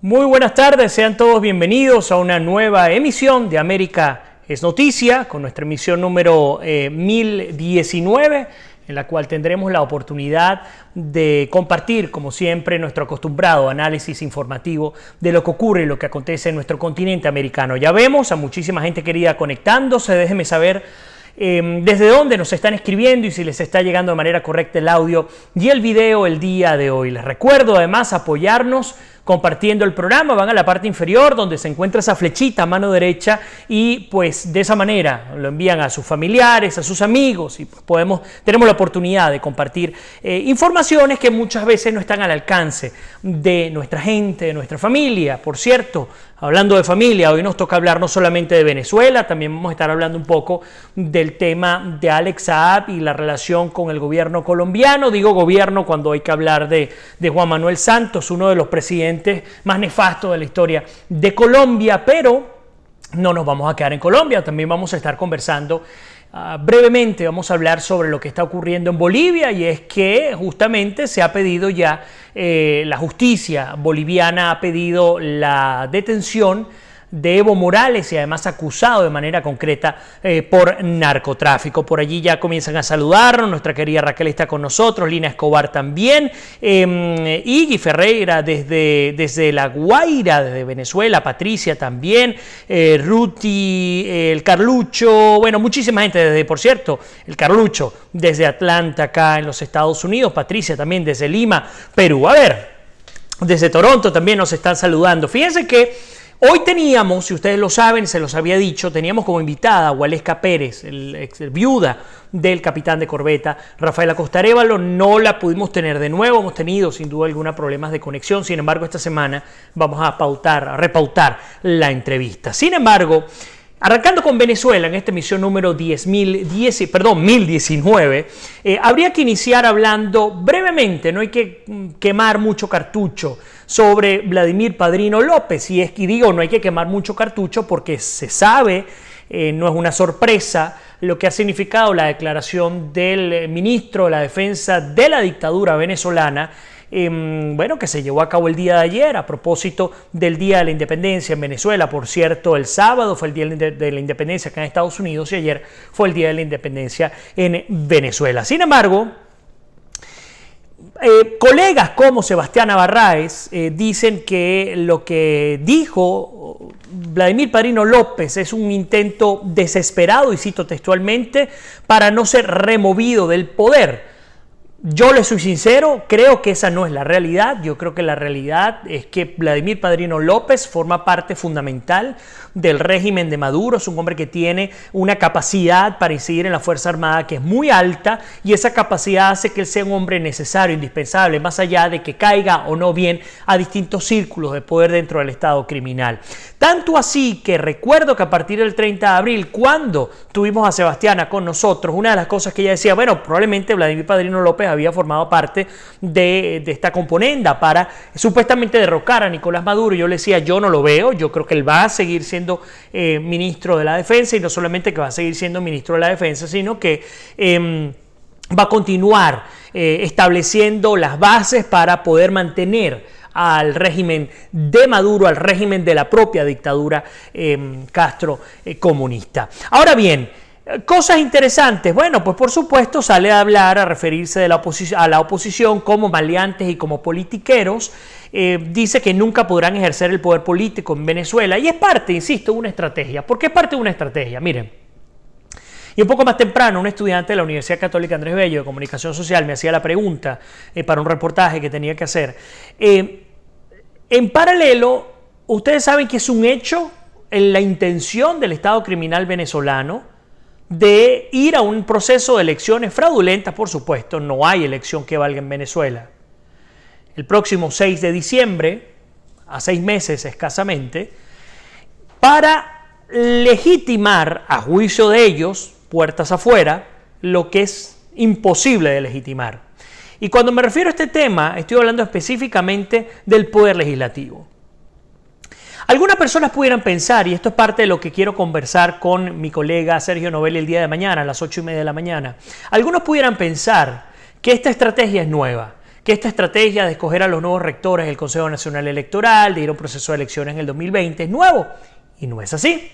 Muy buenas tardes, sean todos bienvenidos a una nueva emisión de América es Noticia, con nuestra emisión número 1019, en la cual tendremos la oportunidad de compartir, como siempre, nuestro acostumbrado análisis informativo de lo que ocurre y lo que acontece en nuestro continente americano. Ya vemos a muchísima gente querida conectándose, déjenme saber desde dónde nos están escribiendo y si les está llegando de manera correcta el audio y el video el día de hoy. Les recuerdo además apoyarnos compartiendo el programa. Van a la parte inferior donde se encuentra esa flechita a mano derecha y pues de esa manera lo envían a sus familiares, a sus amigos y pues tenemos la oportunidad de compartir informaciones que muchas veces no están al alcance de nuestra gente, de nuestra familia. Por cierto, hablando de familia, hoy nos toca hablar no solamente de Venezuela, también vamos a estar hablando un poco del tema de Alex Saab y la relación con el gobierno colombiano. Digo gobierno cuando hay que hablar de Juan Manuel Santos, uno de los presidentes más nefastos de la historia de Colombia, pero no nos vamos a quedar en Colombia, también vamos a estar conversando brevemente, vamos a hablar sobre lo que está ocurriendo en Bolivia y es que justamente se ha pedido ya, la justicia boliviana ha pedido la detención de Evo Morales y además acusado de manera concreta por narcotráfico. Por allí ya comienzan a saludarnos, nuestra querida Raquel está con nosotros, Lina Escobar también, Iggy Ferreira desde La Guaira, desde Venezuela, Patricia también, Ruti, el Carlucho, bueno, muchísima gente desde, por cierto, el Carlucho desde Atlanta acá en los Estados Unidos, Patricia también desde Lima, Perú. A ver, desde Toronto también nos están saludando. Fíjense que hoy teníamos, si ustedes lo saben, se los había dicho, teníamos como invitada a Waleska Pérez, el ex viuda del capitán de corbeta Rafael Acosta Arévalo. No la pudimos tener de nuevo, hemos tenido sin duda alguna problemas de conexión. Sin embargo, esta semana vamos a repautar la entrevista. Sin embargo, arrancando con Venezuela en esta emisión número 1019, habría que iniciar hablando brevemente, no hay que quemar mucho cartucho sobre Vladimir Padrino López, y digo no hay que quemar mucho cartucho porque se sabe, no es una sorpresa lo que ha significado la declaración del ministro de la Defensa de la dictadura venezolana, que se llevó a cabo el día de ayer a propósito del Día de la Independencia en Venezuela. Por cierto, el sábado fue el Día de la Independencia acá en Estados Unidos y ayer fue el Día de la Independencia en Venezuela. Sin embargo, colegas como Sebastián Abarráez dicen que lo que dijo Vladimir Padrino López es un intento desesperado, y cito textualmente, para no ser removido del poder. Yo les soy sincero, creo que esa no es la realidad. Yo creo que la realidad es que Vladimir Padrino López forma parte fundamental del régimen de Maduro. Es un hombre que tiene una capacidad para incidir en la Fuerza Armada que es muy alta, y esa capacidad hace que él sea un hombre necesario, indispensable, más allá de que caiga o no bien a distintos círculos de poder dentro del Estado criminal. Tanto así que recuerdo que a partir del 30 de abril, cuando tuvimos a Sebastiana con nosotros, una de las cosas que ella decía, bueno, probablemente Vladimir Padrino López había formado parte de esta componenda para supuestamente derrocar a Nicolás Maduro. Yo le decía, yo no lo veo, yo creo que él va a seguir siendo ministro de la Defensa, y no solamente que va a seguir siendo ministro de la Defensa, sino que va a continuar estableciendo las bases para poder mantener al régimen de Maduro, al régimen de la propia dictadura Castro comunista. Ahora bien, cosas interesantes. Bueno, pues por supuesto sale a hablar, a referirse a la oposición como maleantes y como politiqueros. Dice que nunca podrán ejercer el poder político en Venezuela, y es parte, insisto, de una estrategia. ¿Por qué es parte de una estrategia? Miren, y un poco más temprano, un estudiante de la Universidad Católica Andrés Bello de Comunicación Social me hacía la pregunta para un reportaje que tenía que hacer. En paralelo, ustedes saben que es un hecho en la intención del Estado criminal venezolano de ir a un proceso de elecciones fraudulentas. Por supuesto, no hay elección que valga en Venezuela. El próximo 6 de diciembre, a 6 meses escasamente, para legitimar, a juicio de ellos, puertas afuera, lo que es imposible de legitimar. Y cuando me refiero a este tema, estoy hablando específicamente del poder legislativo. Algunas personas pudieran pensar, y esto es parte de lo que quiero conversar con mi colega Sergio Novelli el día de mañana, a las 8:30 de la mañana. Algunos pudieran pensar que esta estrategia es nueva, que esta estrategia de escoger a los nuevos rectores del Consejo Nacional Electoral, de ir a un proceso de elecciones en el 2020 es nuevo, y no es así.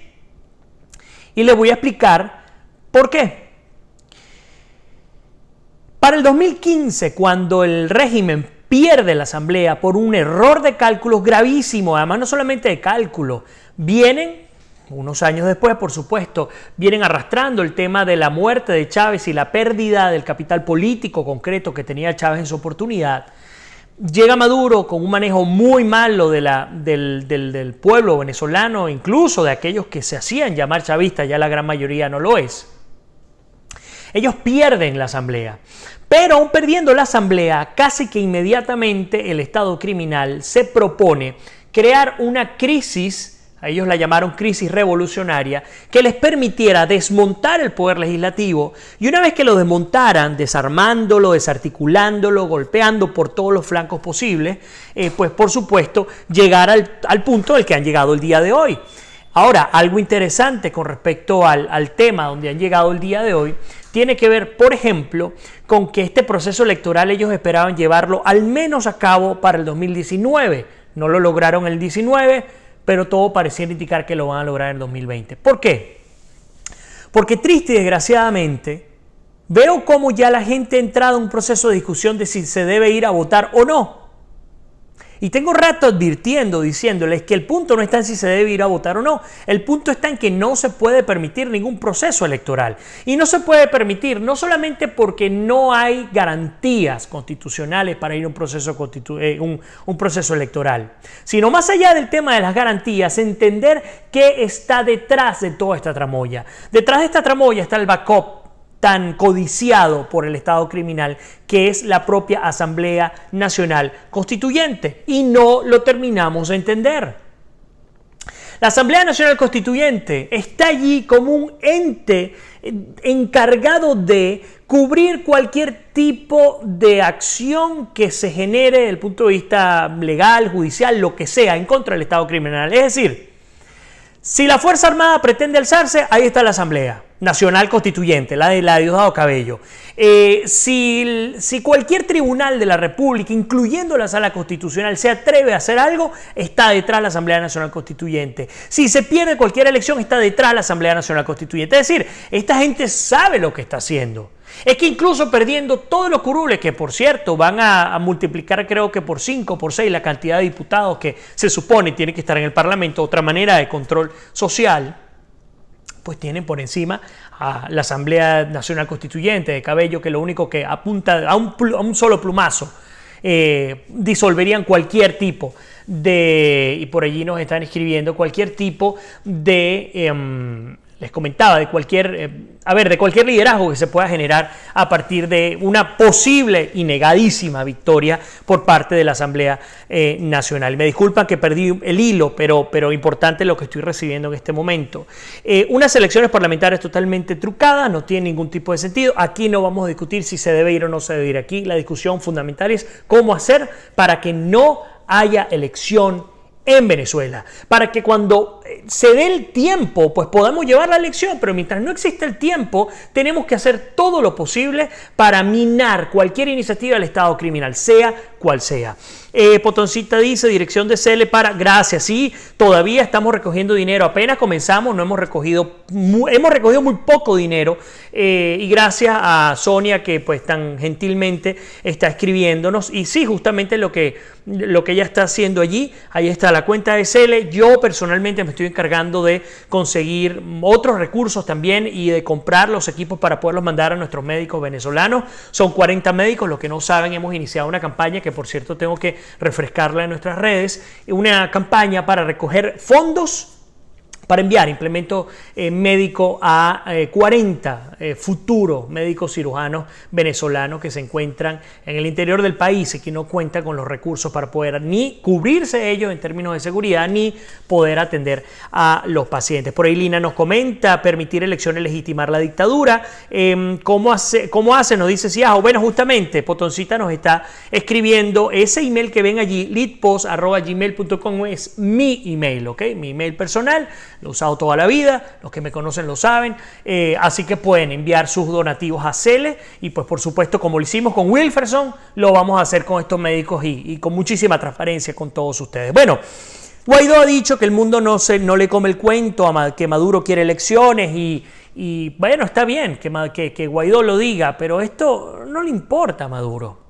Y les voy a explicar por qué. Para el 2015, cuando el régimen pierde la asamblea por un error de cálculos gravísimo, además no solamente de cálculo, vienen, unos años después por supuesto, vienen arrastrando el tema de la muerte de Chávez y la pérdida del capital político concreto que tenía Chávez en su oportunidad. Llega Maduro con un manejo muy malo del pueblo venezolano, incluso de aquellos que se hacían llamar chavistas, ya la gran mayoría no lo es. Ellos pierden la asamblea, pero aún perdiendo la asamblea, casi que inmediatamente el Estado criminal se propone crear una crisis, a ellos la llamaron crisis revolucionaria, que les permitiera desmontar el poder legislativo, y una vez que lo desmontaran, desarmándolo, desarticulándolo, golpeando por todos los flancos posibles, pues por supuesto llegar al punto al que han llegado el día de hoy. Ahora, algo interesante con respecto al tema donde han llegado el día de hoy, tiene que ver, por ejemplo, con que este proceso electoral ellos esperaban llevarlo al menos a cabo para el 2019. No lo lograron en el 19, pero todo parecía indicar que lo van a lograr en el 2020. ¿Por qué? Porque triste y desgraciadamente, veo cómo ya la gente ha entrado en un proceso de discusión de si se debe ir a votar o no. Y tengo rato advirtiendo, diciéndoles que el punto no está en si se debe ir a votar o no. El punto está en que no se puede permitir ningún proceso electoral. Y no se puede permitir no solamente porque no hay garantías constitucionales para ir a un proceso electoral, sino más allá del tema de las garantías, entender qué está detrás de toda esta tramoya. Detrás de esta tramoya está el backup tan codiciado por el Estado criminal, que es la propia Asamblea Nacional Constituyente, y no lo terminamos de entender. La Asamblea Nacional Constituyente está allí como un ente encargado de cubrir cualquier tipo de acción que se genere desde el punto de vista legal, judicial, lo que sea, en contra del Estado criminal. Es decir, si la Fuerza Armada pretende alzarse, ahí está la Asamblea Nacional Constituyente, la de Diosdado Cabello. Si cualquier tribunal de la República, incluyendo la Sala Constitucional, se atreve a hacer algo, está detrás la Asamblea Nacional Constituyente. Si se pierde cualquier elección, está detrás la Asamblea Nacional Constituyente. Es decir, esta gente sabe lo que está haciendo. Es que incluso perdiendo todos los curules, que por cierto van a multiplicar creo que por 5, por 6 la cantidad de diputados que se supone tiene que estar en el Parlamento, otra manera de control social, pues tienen por encima a la Asamblea Nacional Constituyente de Cabello, que lo único que apunta a un solo plumazo, disolverían cualquier tipo de, y por allí nos están escribiendo, cualquier tipo de... les comentaba, de cualquier liderazgo que se pueda generar a partir de una posible y negadísima victoria por parte de la Asamblea Nacional. Me disculpan que perdí el hilo, pero importante lo que estoy recibiendo en este momento. Unas elecciones parlamentarias totalmente trucadas, no tiene ningún tipo de sentido. Aquí no vamos a discutir si se debe ir o no se debe ir. Aquí la discusión fundamental es cómo hacer para que no haya elección en Venezuela, para que cuando se dé el tiempo, pues podamos llevar la elección, pero mientras no existe el tiempo, tenemos que hacer todo lo posible para minar cualquier iniciativa del Estado criminal, sea cual sea. Potoncita dice, dirección de CELE para... Gracias, sí, todavía estamos recogiendo dinero, apenas comenzamos, hemos recogido muy poco dinero, y gracias a Sonia que pues tan gentilmente está escribiéndonos, y sí, justamente lo que ella está haciendo allí, ahí está la cuenta de CELE. Yo personalmente me estoy encargando de conseguir otros recursos también y de comprar los equipos para poderlos mandar a nuestros médicos venezolanos. Son 40 médicos, los que no saben, hemos iniciado una campaña que por cierto tengo que refrescarla en nuestras redes, una campaña para recoger fondos para enviar implemento médico a 40 futuros médicos cirujanos venezolanos que se encuentran en el interior del país y que no cuentan con los recursos para poder ni cubrirse ellos en términos de seguridad ni poder atender a los pacientes. Por ahí Lina nos comenta, permitir elecciones, legitimar la dictadura. ¿Cómo hace? Nos dice Ciajo. Bueno, justamente Potoncita nos está escribiendo ese email que ven allí, leadpost@gmail.com, es mi email, ¿ok? Mi email personal. lo he usado toda la vida, los que me conocen lo saben, así que pueden enviar sus donativos a Cele y pues por supuesto como lo hicimos con Wilferson, lo vamos a hacer con estos médicos y con muchísima transparencia con todos ustedes. Bueno, Guaidó ha dicho que el mundo no le come el cuento, que Maduro quiere elecciones y bueno, está bien que Guaidó lo diga, pero esto no le importa a Maduro.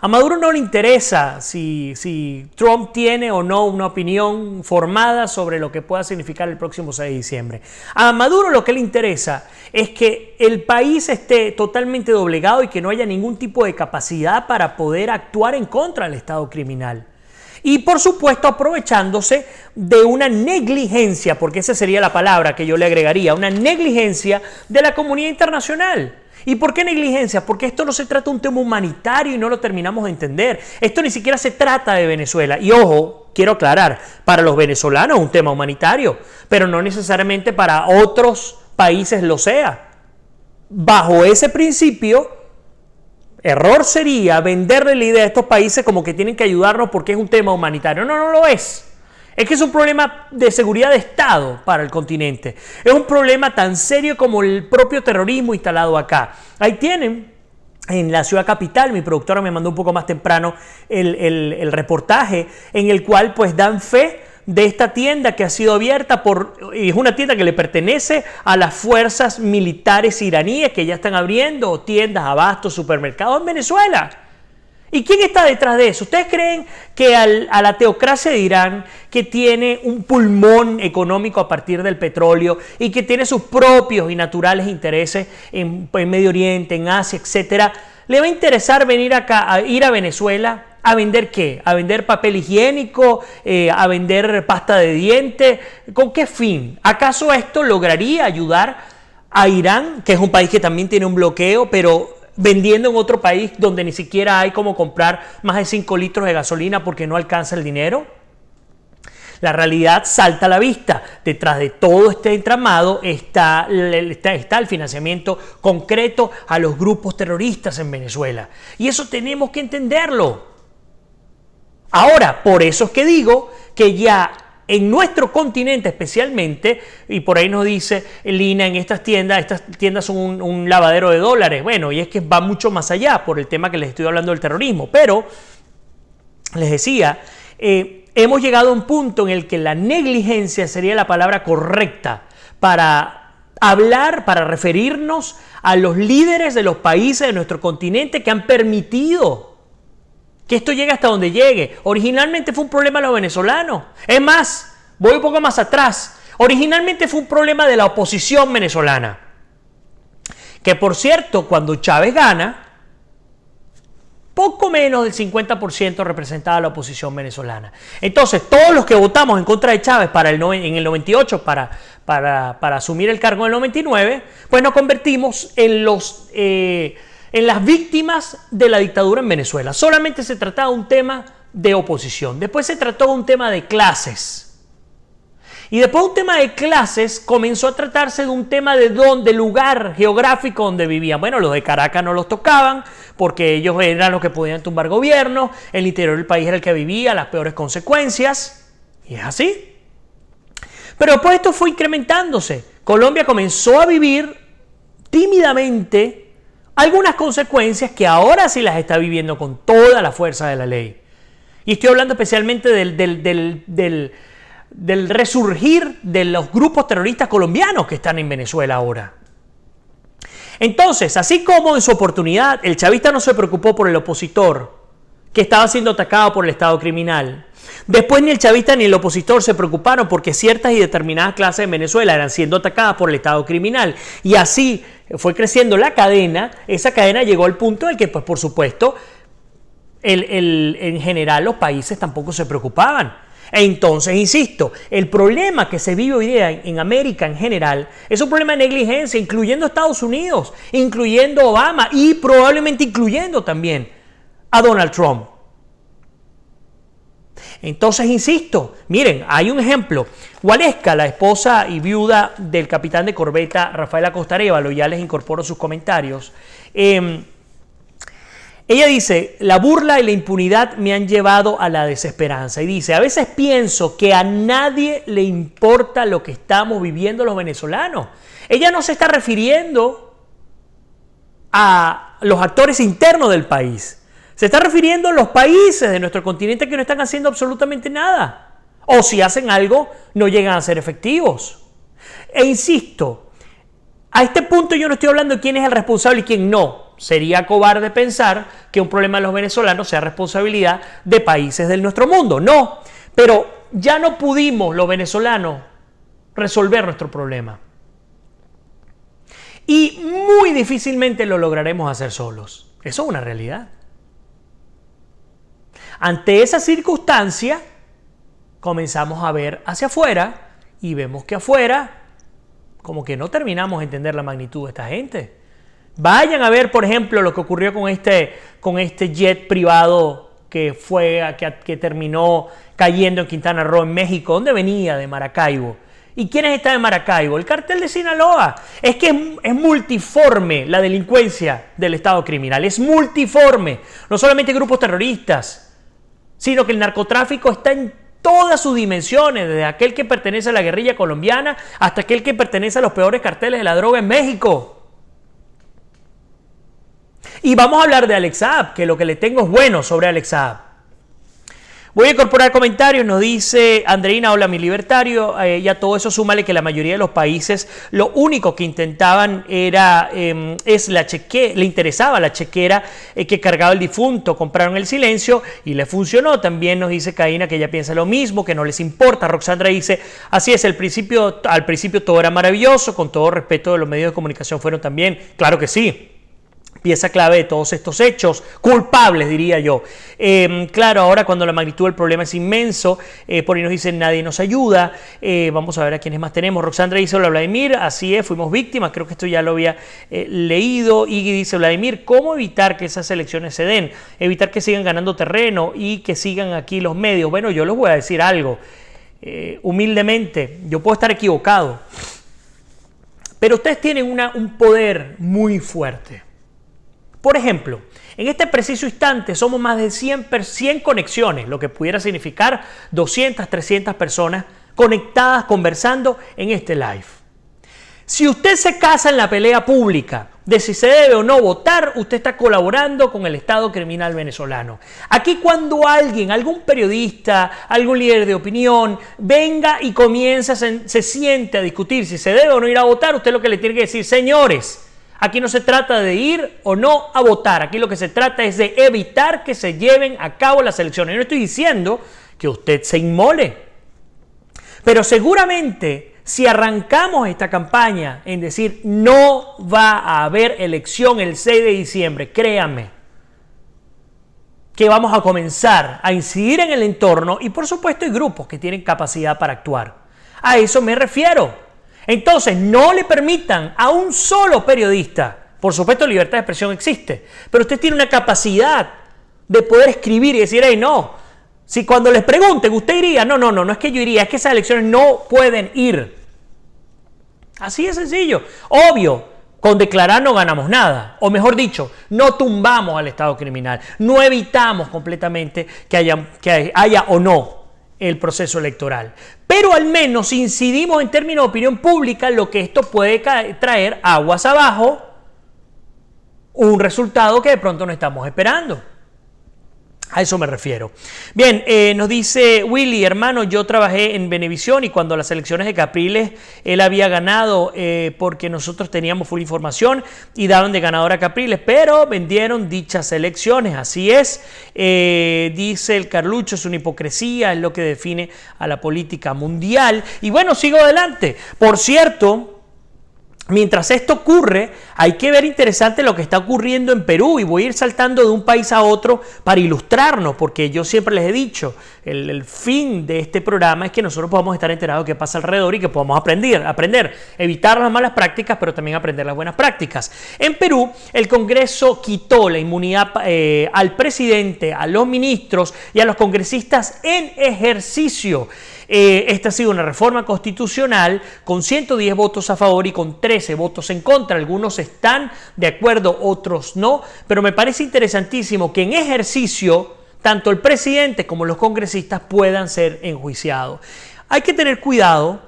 A Maduro no le interesa si Trump tiene o no una opinión formada sobre lo que pueda significar el próximo 6 de diciembre. A Maduro lo que le interesa es que el país esté totalmente doblegado y que no haya ningún tipo de capacidad para poder actuar en contra del Estado criminal. Y por supuesto aprovechándose de una negligencia, porque esa sería la palabra que yo le agregaría, una negligencia de la comunidad internacional. ¿Y por qué negligencia? Porque esto no se trata de un tema humanitario y no lo terminamos de entender. Esto ni siquiera se trata de Venezuela. Y ojo, quiero aclarar, para los venezolanos es un tema humanitario, pero no necesariamente para otros países lo sea. Bajo ese principio, error sería venderle la idea a estos países como que tienen que ayudarnos porque es un tema humanitario. No, no lo es. Es que es un problema de seguridad de Estado para el continente. Es un problema tan serio como el propio terrorismo instalado acá. Ahí tienen, en la ciudad capital, mi productora me mandó un poco más temprano el reportaje en el cual pues dan fe de esta tienda que ha sido abierta es una tienda que le pertenece a las fuerzas militares iraníes que ya están abriendo tiendas, abastos, supermercados en Venezuela. ¿Y quién está detrás de eso? ¿Ustedes creen que a la teocracia de Irán, que tiene un pulmón económico a partir del petróleo y que tiene sus propios y naturales intereses en Medio Oriente, en Asia, etcétera, le va a interesar venir acá, a ir a Venezuela? ¿A vender qué? ¿A vender papel higiénico? ¿A vender pasta de dientes? ¿Con qué fin? ¿Acaso esto lograría ayudar a Irán, que es un país que también tiene un bloqueo, pero vendiendo en otro país donde ni siquiera hay como comprar más de 5 litros de gasolina porque no alcanza el dinero? La realidad salta a la vista. Detrás de todo este entramado está el financiamiento concreto a los grupos terroristas en Venezuela. Y eso tenemos que entenderlo. Ahora, por eso es que digo que ya en nuestro continente especialmente, y por ahí nos dice Lina, en estas tiendas son un lavadero de dólares. Bueno, y es que va mucho más allá por el tema que les estoy hablando del terrorismo. Pero, les decía, hemos llegado a un punto en el que la negligencia sería la palabra correcta para hablar, para referirnos a los líderes de los países de nuestro continente que han permitido que esto llegue hasta donde llegue. Originalmente fue un problema de los venezolanos. Es más, voy un poco más atrás. Originalmente fue un problema de la oposición venezolana. Que por cierto, cuando Chávez gana, poco menos del 50% representaba la oposición venezolana. Entonces, todos los que votamos en contra de Chávez en el 98 para asumir el cargo en el 99, pues nos convertimos en las víctimas de la dictadura en Venezuela. Solamente se trataba de un tema de oposición. Después se trató de un tema de clases. Y después de un tema de clases comenzó a tratarse de un tema de lugar geográfico donde vivían. Bueno, los de Caracas no los tocaban porque ellos eran los que podían tumbar gobierno. El interior del país era el que vivía las peores consecuencias. Y es así. Pero después esto fue incrementándose. Colombia comenzó a vivir tímidamente algunas consecuencias que ahora sí las está viviendo con toda la fuerza de la ley. Y estoy hablando especialmente del resurgir de los grupos terroristas colombianos que están en Venezuela ahora. Entonces, así como en su oportunidad el chavista no se preocupó por el opositor que estaba siendo atacado por el Estado criminal, después ni el chavista ni el opositor se preocuparon porque ciertas y determinadas clases en Venezuela eran siendo atacadas por el Estado criminal. Y así fue creciendo la cadena. Esa cadena llegó al punto en el que, pues, por supuesto, en general los países tampoco se preocupaban. E entonces, insisto, el problema que se vive hoy día en América en general es un problema de negligencia, incluyendo Estados Unidos, incluyendo Obama y probablemente incluyendo también a Donald Trump. Entonces, insisto, miren, hay un ejemplo. Waleska, la esposa y viuda del capitán de corbeta Rafael Acosta Arévalo, ya les incorporo sus comentarios. Ella dice, la burla y la impunidad me han llevado a la desesperanza. Y dice, a veces pienso que a nadie le importa lo que estamos viviendo los venezolanos. Ella no se está refiriendo a los actores internos del país. Se está refiriendo a los países de nuestro continente que no están haciendo absolutamente nada. O si hacen algo, no llegan a ser efectivos. E insisto, a este punto yo no estoy hablando de quién es el responsable y quién no. Sería cobarde pensar que un problema de los venezolanos sea responsabilidad de países de nuestro mundo. No, pero ya no pudimos los venezolanos resolver nuestro problema. Y muy difícilmente lo lograremos hacer solos. Eso es una realidad. Ante esa circunstancia, comenzamos a ver hacia afuera y vemos que afuera como que no terminamos de entender la magnitud de esta gente. Vayan a ver, por ejemplo, lo que ocurrió con este jet privado que terminó cayendo en Quintana Roo, en México. ¿Dónde venía? De Maracaibo. ¿Y quiénes están en Maracaibo? El cartel de Sinaloa. Es que es multiforme la delincuencia del Estado criminal. Es multiforme. No solamente grupos terroristas, sino que el narcotráfico está en todas sus dimensiones, desde aquel que pertenece a la guerrilla colombiana hasta aquel que pertenece a los peores carteles de la droga en México. Y vamos a hablar de Alex Saab, que lo que le tengo es bueno sobre Alex Saab. Voy a incorporar comentarios, nos dice Andreina, hola mi libertario, y a todo eso súmale que la mayoría de los países lo único que intentaban le interesaba la chequera que cargaba el difunto, compraron el silencio y le funcionó. También nos dice Caína que ella piensa lo mismo, que no les importa. Roxandra dice, así es, al principio todo era maravilloso, con todo respeto de los medios de comunicación fueron también, claro que sí. Pieza clave de todos estos hechos, culpables diría yo. Claro, ahora cuando la magnitud del problema es inmenso, por ahí nos dicen nadie nos ayuda. Vamos a ver a quiénes más tenemos. Roxandra dice, hola Vladimir, así es, fuimos víctimas, creo que esto ya lo había leído. Iggy dice, Vladimir, ¿cómo evitar que esas elecciones se den? Evitar que sigan ganando terreno y que sigan aquí los medios. Bueno, yo les voy a decir algo, humildemente, yo puedo estar equivocado, pero ustedes tienen un poder muy fuerte. Por ejemplo, en este preciso instante somos más de 100 conexiones, lo que pudiera significar 200, 300 personas conectadas, conversando en este live. Si usted se casa en la pelea pública de si se debe o no votar, usted está colaborando con el Estado criminal venezolano. Aquí cuando algún periodista, algún líder de opinión, venga y comienza, se siente a discutir si se debe o no ir a votar, usted lo que le tiene que decir, señores, aquí no se trata de ir o no a votar. Aquí lo que se trata es de evitar que se lleven a cabo las elecciones. Yo no estoy diciendo que usted se inmole. Pero seguramente si arrancamos esta campaña en decir no va a haber elección el 6 de diciembre, créanme que vamos a comenzar a incidir en el entorno y por supuesto hay grupos que tienen capacidad para actuar. A eso me refiero. Entonces, no le permitan a un solo periodista, por supuesto libertad de expresión existe, pero usted tiene una capacidad de poder escribir y decir, hey, no, si cuando les pregunten, usted iría, no es que yo iría, es que esas elecciones no pueden ir. Así de sencillo. Obvio, con declarar no ganamos nada, o mejor dicho, no tumbamos al Estado criminal, no evitamos completamente que haya o no el proceso electoral. Pero al menos incidimos en términos de opinión pública, lo que esto puede traer aguas abajo, un resultado que de pronto no estamos esperando. A eso me refiero. Bien, nos dice Willy, hermano, yo trabajé en Venevisión y cuando las elecciones de Capriles él había ganado porque nosotros teníamos full información y daban de ganador a Capriles, pero vendieron dichas elecciones. Así es, dice el Carlucho, es una hipocresía, es lo que define a la política mundial. Y bueno, sigo adelante. Por cierto, mientras esto ocurre, hay que ver interesante lo que está ocurriendo en Perú y voy a ir saltando de un país a otro para ilustrarnos, porque yo siempre les he dicho, el fin de este programa es que nosotros podamos estar enterados de qué pasa alrededor y que podamos aprender, evitar las malas prácticas, pero también aprender las buenas prácticas. En Perú, el Congreso quitó la inmunidad al presidente, a los ministros y a los congresistas en ejercicio. Esta ha sido una reforma constitucional con 110 votos a favor y con 13 13 votos en contra. Algunos están de acuerdo, otros no, pero me parece interesantísimo que en ejercicio tanto el presidente como los congresistas puedan ser enjuiciados. Hay que tener cuidado,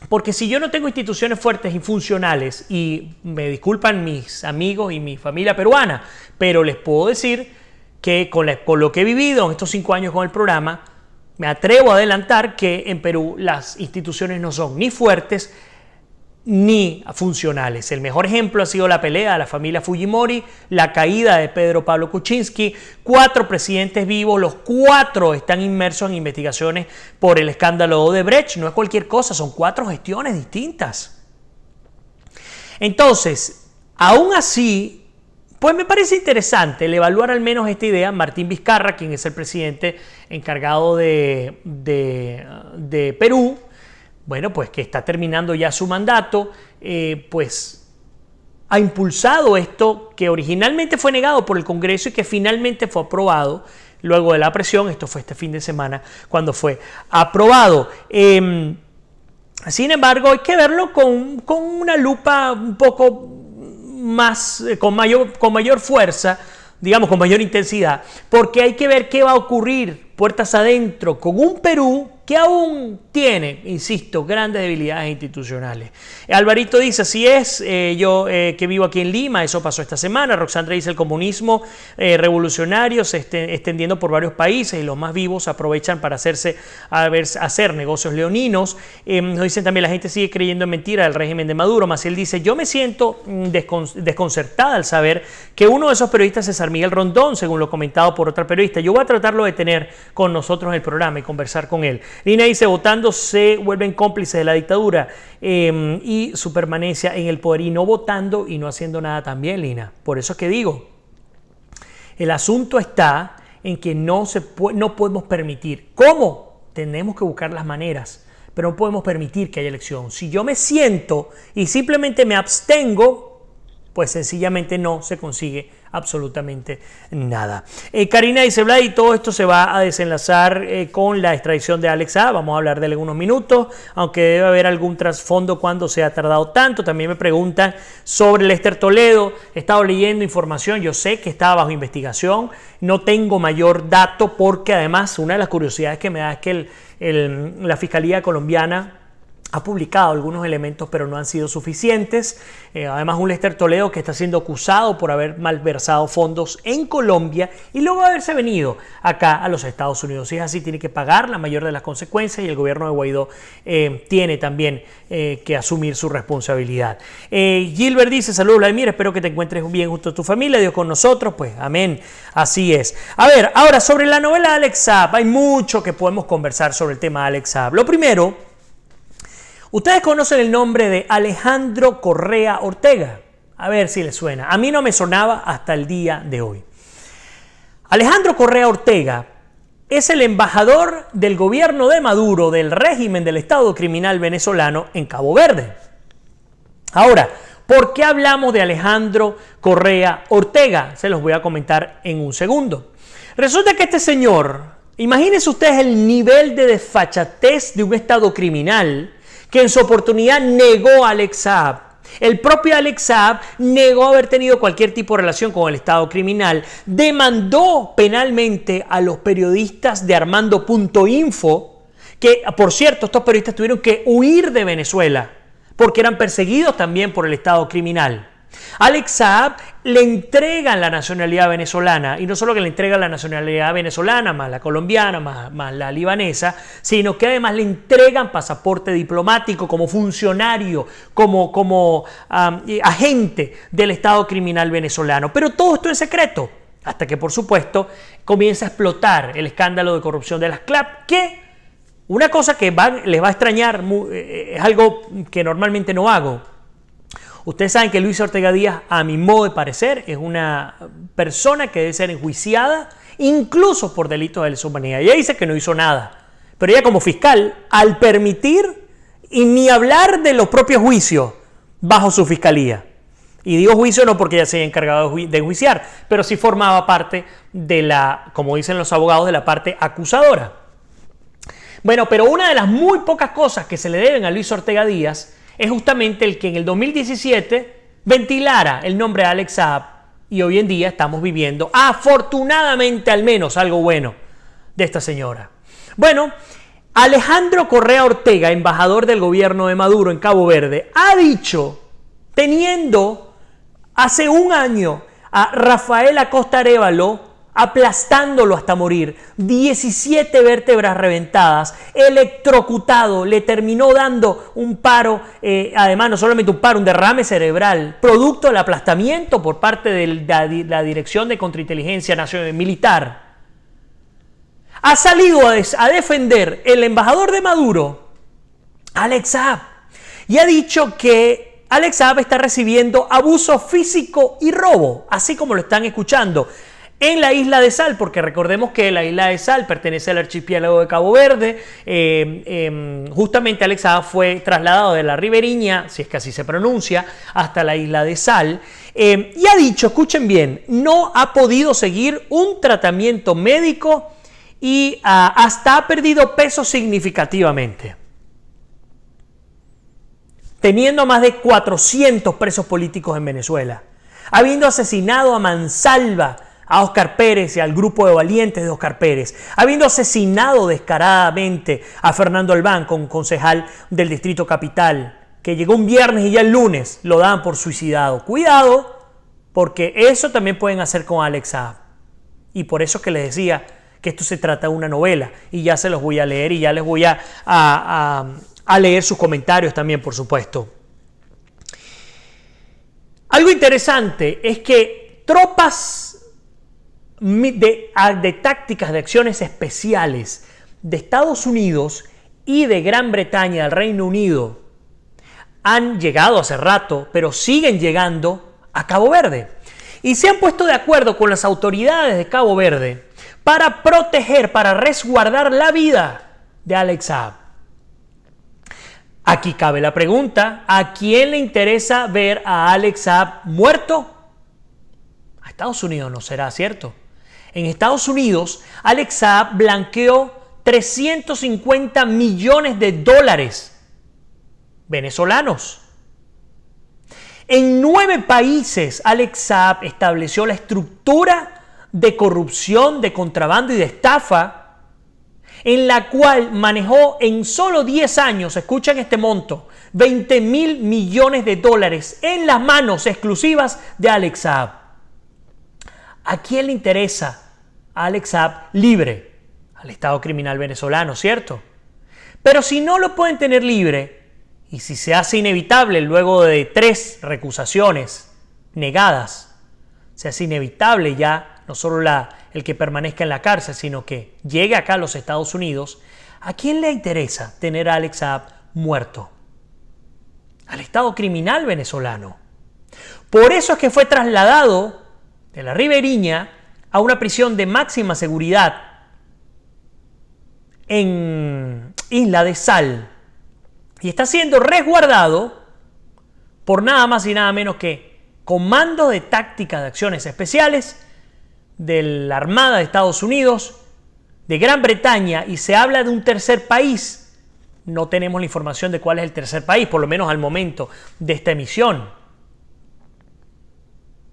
porque si yo no tengo instituciones fuertes y funcionales, y me disculpan mis amigos y mi familia peruana, pero les puedo decir que con lo que he vivido en estos 5 años con el programa, me atrevo a adelantar que en Perú las instituciones no son ni fuertes ni funcionales. El mejor ejemplo ha sido la pelea de la familia Fujimori, la caída de Pedro Pablo Kuczynski, 4 presidentes vivos, los 4 están inmersos en investigaciones por el escándalo Odebrecht. No es cualquier cosa, son 4 gestiones distintas. Entonces, aún así, pues me parece interesante el evaluar al menos esta idea. Martín Vizcarra, quien es el presidente encargado de Perú, bueno, pues que está terminando ya su mandato, pues ha impulsado esto que originalmente fue negado por el Congreso y que finalmente fue aprobado luego de la presión. Esto fue este fin de semana cuando fue aprobado. Sin embargo, hay que verlo con una lupa un poco más, con mayor fuerza, digamos, con mayor intensidad, porque hay que ver qué va a ocurrir puertas adentro con un Perú que aún tiene, insisto, grandes debilidades institucionales. Alvarito dice, así es, yo que vivo aquí en Lima, eso pasó esta semana. Roxandra dice, el comunismo revolucionario se extendiendo por varios países y los más vivos aprovechan para hacer negocios leoninos. Nos dicen también, la gente sigue creyendo en mentiras del régimen de Maduro. Maciel dice, yo me siento desconcertada al saber que uno de esos periodistas es César Miguel Rondón, según lo comentado por otra periodista. Yo voy a tratarlo de tener con nosotros en el programa y conversar con él. Lina dice, votando se vuelven cómplices de la dictadura y su permanencia en el poder, y no votando y no haciendo nada también, Lina. Por eso es que digo, el asunto está en que no podemos permitir. ¿Cómo? Tenemos que buscar las maneras, pero no podemos permitir que haya elección. Si yo me siento y simplemente me abstengo, pues sencillamente no se consigue absolutamente nada. Karina dice, Vlad, y todo esto se va a desenlazar con la extradición de Alex Saab. Vamos a hablar de él en unos minutos, aunque debe haber algún trasfondo cuando se ha tardado tanto. También me preguntan sobre Lester Toledo. He estado leyendo información, yo sé que estaba bajo investigación, no tengo mayor dato, porque además una de las curiosidades que me da es que la Fiscalía colombiana ha publicado algunos elementos, pero no han sido suficientes. Además, un Lester Toledo que está siendo acusado por haber malversado fondos en Colombia y luego haberse venido acá a los Estados Unidos. Si es así, tiene que pagar la mayor de las consecuencias, y el gobierno de Guaidó tiene también que asumir su responsabilidad. Gilbert dice, saludos Vladimir, espero que te encuentres bien junto a tu familia, Dios con nosotros. Pues amén, así es. A ver, ahora sobre la novela de Alex Saab, hay mucho que podemos conversar sobre el tema de Alex Saab. Lo primero, ustedes conocen el nombre de Alejandro Correa Ortega. A ver si les suena. A mí no me sonaba hasta el día de hoy. Alejandro Correa Ortega es el embajador del gobierno de Maduro, del régimen del Estado criminal venezolano en Cabo Verde. Ahora, ¿por qué hablamos de Alejandro Correa Ortega? Se los voy a comentar en un segundo. Resulta que este señor, imagínense ustedes el nivel de desfachatez de un Estado criminal, que en su oportunidad negó a Alex Saab. El propio Alex Saab negó haber tenido cualquier tipo de relación con el Estado criminal, demandó penalmente a los periodistas de Armando.info, que por cierto estos periodistas tuvieron que huir de Venezuela porque eran perseguidos también por el Estado criminal. Alex Saab le entregan la nacionalidad venezolana, y no solo que le entregan la nacionalidad venezolana, más la colombiana, más la libanesa, sino que además le entregan pasaporte diplomático como funcionario, como agente del Estado criminal venezolano. Pero todo esto en secreto, hasta que por supuesto comienza a explotar el escándalo de corrupción de las CLAP, que una cosa que les va a extrañar, es algo que normalmente no hago. Ustedes saben que Luisa Ortega Díaz, a mi modo de parecer, es una persona que debe ser enjuiciada incluso por delitos de lesa humanidad. Ella dice que no hizo nada, pero ella como fiscal, al permitir y ni hablar de los propios juicios bajo su fiscalía. Y digo juicio no porque ella se haya encargado de enjuiciar, pero sí formaba parte de la, como dicen los abogados, de la parte acusadora. Bueno, pero una de las muy pocas cosas que se le deben a Luisa Ortega Díaz es justamente el que en el 2017 ventilara el nombre de Alex Saab, y hoy en día estamos viviendo, afortunadamente al menos, algo bueno de esta señora. Bueno, Alejandro Correa Ortega, embajador del gobierno de Maduro en Cabo Verde, ha dicho, teniendo hace un año a Rafael Acosta Arévalo aplastándolo hasta morir, 17 vértebras reventadas, electrocutado, le terminó dando un paro, además no solamente un paro, un derrame cerebral, producto del aplastamiento por parte de la Dirección de Contrainteligencia Nacional Militar. Ha salido a defender el embajador de Maduro, Alex Saab, y ha dicho que Alex Saab está recibiendo abuso físico y robo, así como lo están escuchando, en la isla de Sal, porque recordemos que la isla de Sal pertenece al archipiélago de Cabo Verde. Justamente Alex Saab fue trasladado de la Riberiña, si es que así se pronuncia, hasta la isla de Sal. Y ha dicho, escuchen bien, no ha podido seguir un tratamiento médico y hasta ha perdido peso significativamente, teniendo más de 400 presos políticos en Venezuela, habiendo asesinado a mansalva a Óscar Pérez y al grupo de valientes de Óscar Pérez, habiendo asesinado descaradamente a Fernando Albán, concejal del Distrito Capital, que llegó un viernes y ya el lunes lo daban por suicidado. Cuidado, porque eso también pueden hacer con Alex Saab. Y por eso es que les decía que esto se trata de una novela, y ya se los voy a leer y ya les voy a leer sus comentarios también, por supuesto. Algo interesante es que tropas de tácticas de acciones especiales de Estados Unidos y de Gran Bretaña, del Reino Unido, han llegado hace rato, pero siguen llegando a Cabo Verde. Y se han puesto de acuerdo con las autoridades de Cabo Verde para proteger, para resguardar la vida de Alex Saab. Aquí cabe la pregunta, ¿a quién le interesa ver a Alex Saab muerto? A Estados Unidos no será, ¿cierto? En Estados Unidos, Alex Saab blanqueó 350 millones de dólares venezolanos. En 9 países, Alex Saab estableció la estructura de corrupción, de contrabando y de estafa, en la cual manejó en solo 10 años, escuchen este monto, 20.000 millones de dólares en las manos exclusivas de Alex Saab. ¿A quién le interesa a Alex Saab libre? Al Estado criminal venezolano, ¿cierto? Pero si no lo pueden tener libre, y si se hace inevitable luego de 3 recusaciones negadas, se hace inevitable ya no solo el que permanezca en la cárcel, sino que llegue acá a los Estados Unidos, ¿a quién le interesa tener a Alex Saab muerto? Al Estado criminal venezolano. Por eso es que fue trasladado de la Riberiña a una prisión de máxima seguridad en Isla de Sal, y está siendo resguardado por nada más y nada menos que Comando de Táctica de Acciones Especiales de la Armada de Estados Unidos, de Gran Bretaña, y se habla de un tercer país. No tenemos la información de cuál es el tercer país, por lo menos al momento de esta emisión.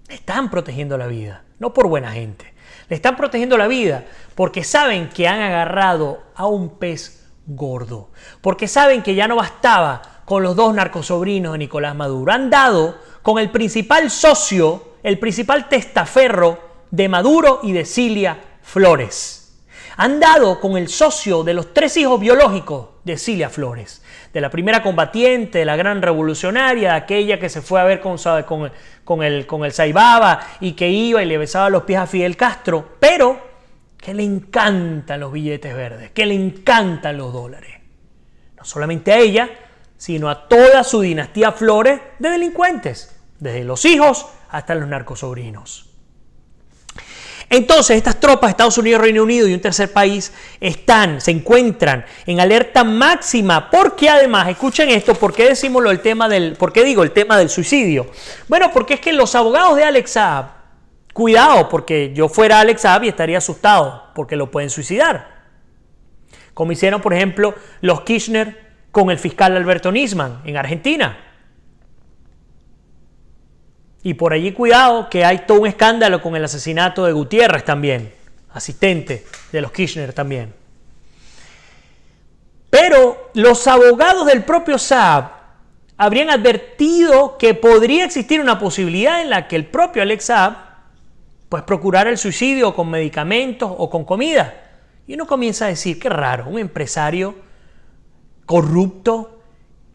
Están protegiendo la vida, no por buena gente. Le están protegiendo la vida porque saben que han agarrado a un pez gordo, porque saben que ya no bastaba con los 2 narcosobrinos de Nicolás Maduro. Han dado con el principal socio, el principal testaferro de Maduro y de Cilia Flores. Han dado con el socio de los 3 hijos biológicos de Cilia Flores, de la primera combatiente, de la gran revolucionaria, de aquella que se fue a ver con el Saibaba y que iba y le besaba los pies a Fidel Castro, pero que le encantan los billetes verdes, que le encantan los dólares. No solamente a ella, sino a toda su dinastía Flores de delincuentes, desde los hijos hasta los narcosobrinos. Entonces, estas tropas de Estados Unidos, Reino Unido y un tercer país se encuentran en alerta máxima, porque además, escuchen esto, ¿por qué decimos el tema del suicidio? Bueno, porque es que los abogados de Alex Saab, cuidado, porque yo fuera Alex Saab y estaría asustado, porque lo pueden suicidar. Como hicieron, por ejemplo, los Kirchner con el fiscal Alberto Nisman en Argentina. Y por allí cuidado que hay todo un escándalo con el asesinato de Gutiérrez también, asistente de los Kirchner también. Pero los abogados del propio Saab habrían advertido que podría existir una posibilidad en la que el propio Alex Saab pues procurara el suicidio con medicamentos o con comida. Y uno comienza a decir, qué raro, un empresario corrupto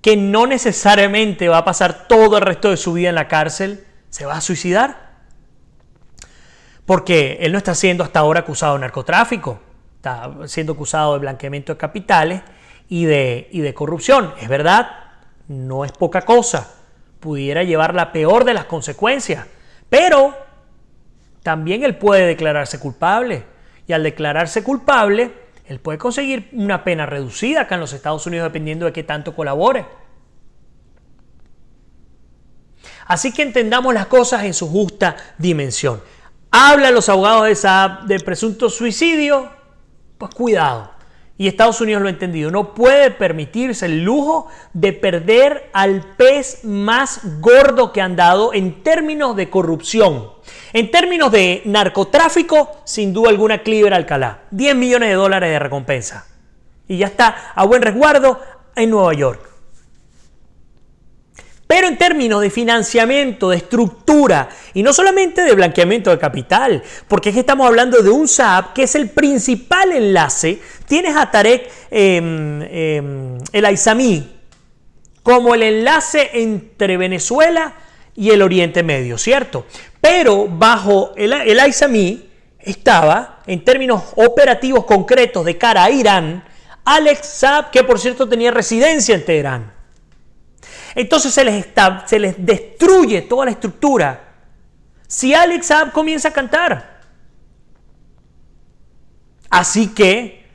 que no necesariamente va a pasar todo el resto de su vida en la cárcel, ¿se va a suicidar? Porque él no está siendo hasta ahora acusado de narcotráfico, está siendo acusado de blanqueamiento de capitales y de corrupción. Es verdad, no es poca cosa, pudiera llevar la peor de las consecuencias, pero también él puede declararse culpable y al declararse culpable, él puede conseguir una pena reducida acá en los Estados Unidos dependiendo de qué tanto colabore. Así que entendamos las cosas en su justa dimensión. Hablan los abogados de Saab de presunto suicidio, pues cuidado. Y Estados Unidos lo ha entendido. No puede permitirse el lujo de perder al pez más gordo que han dado en términos de corrupción. En términos de narcotráfico, sin duda alguna, Cliver Alcalá. $10 millones de recompensa. Y ya está a buen resguardo en Nueva York. Pero en términos de financiamiento, de estructura, y no solamente de blanqueamiento de capital, porque es que estamos hablando de un Saab que es el principal enlace. Tienes a Tarek el Aizami como el enlace entre Venezuela y el Oriente Medio, ¿cierto? Pero bajo el Aizami estaba, en términos operativos concretos de cara a Irán, Alex Saab, que por cierto tenía residencia en Teherán. Entonces se les destruye toda la estructura si Alex Saab comienza a cantar. Así que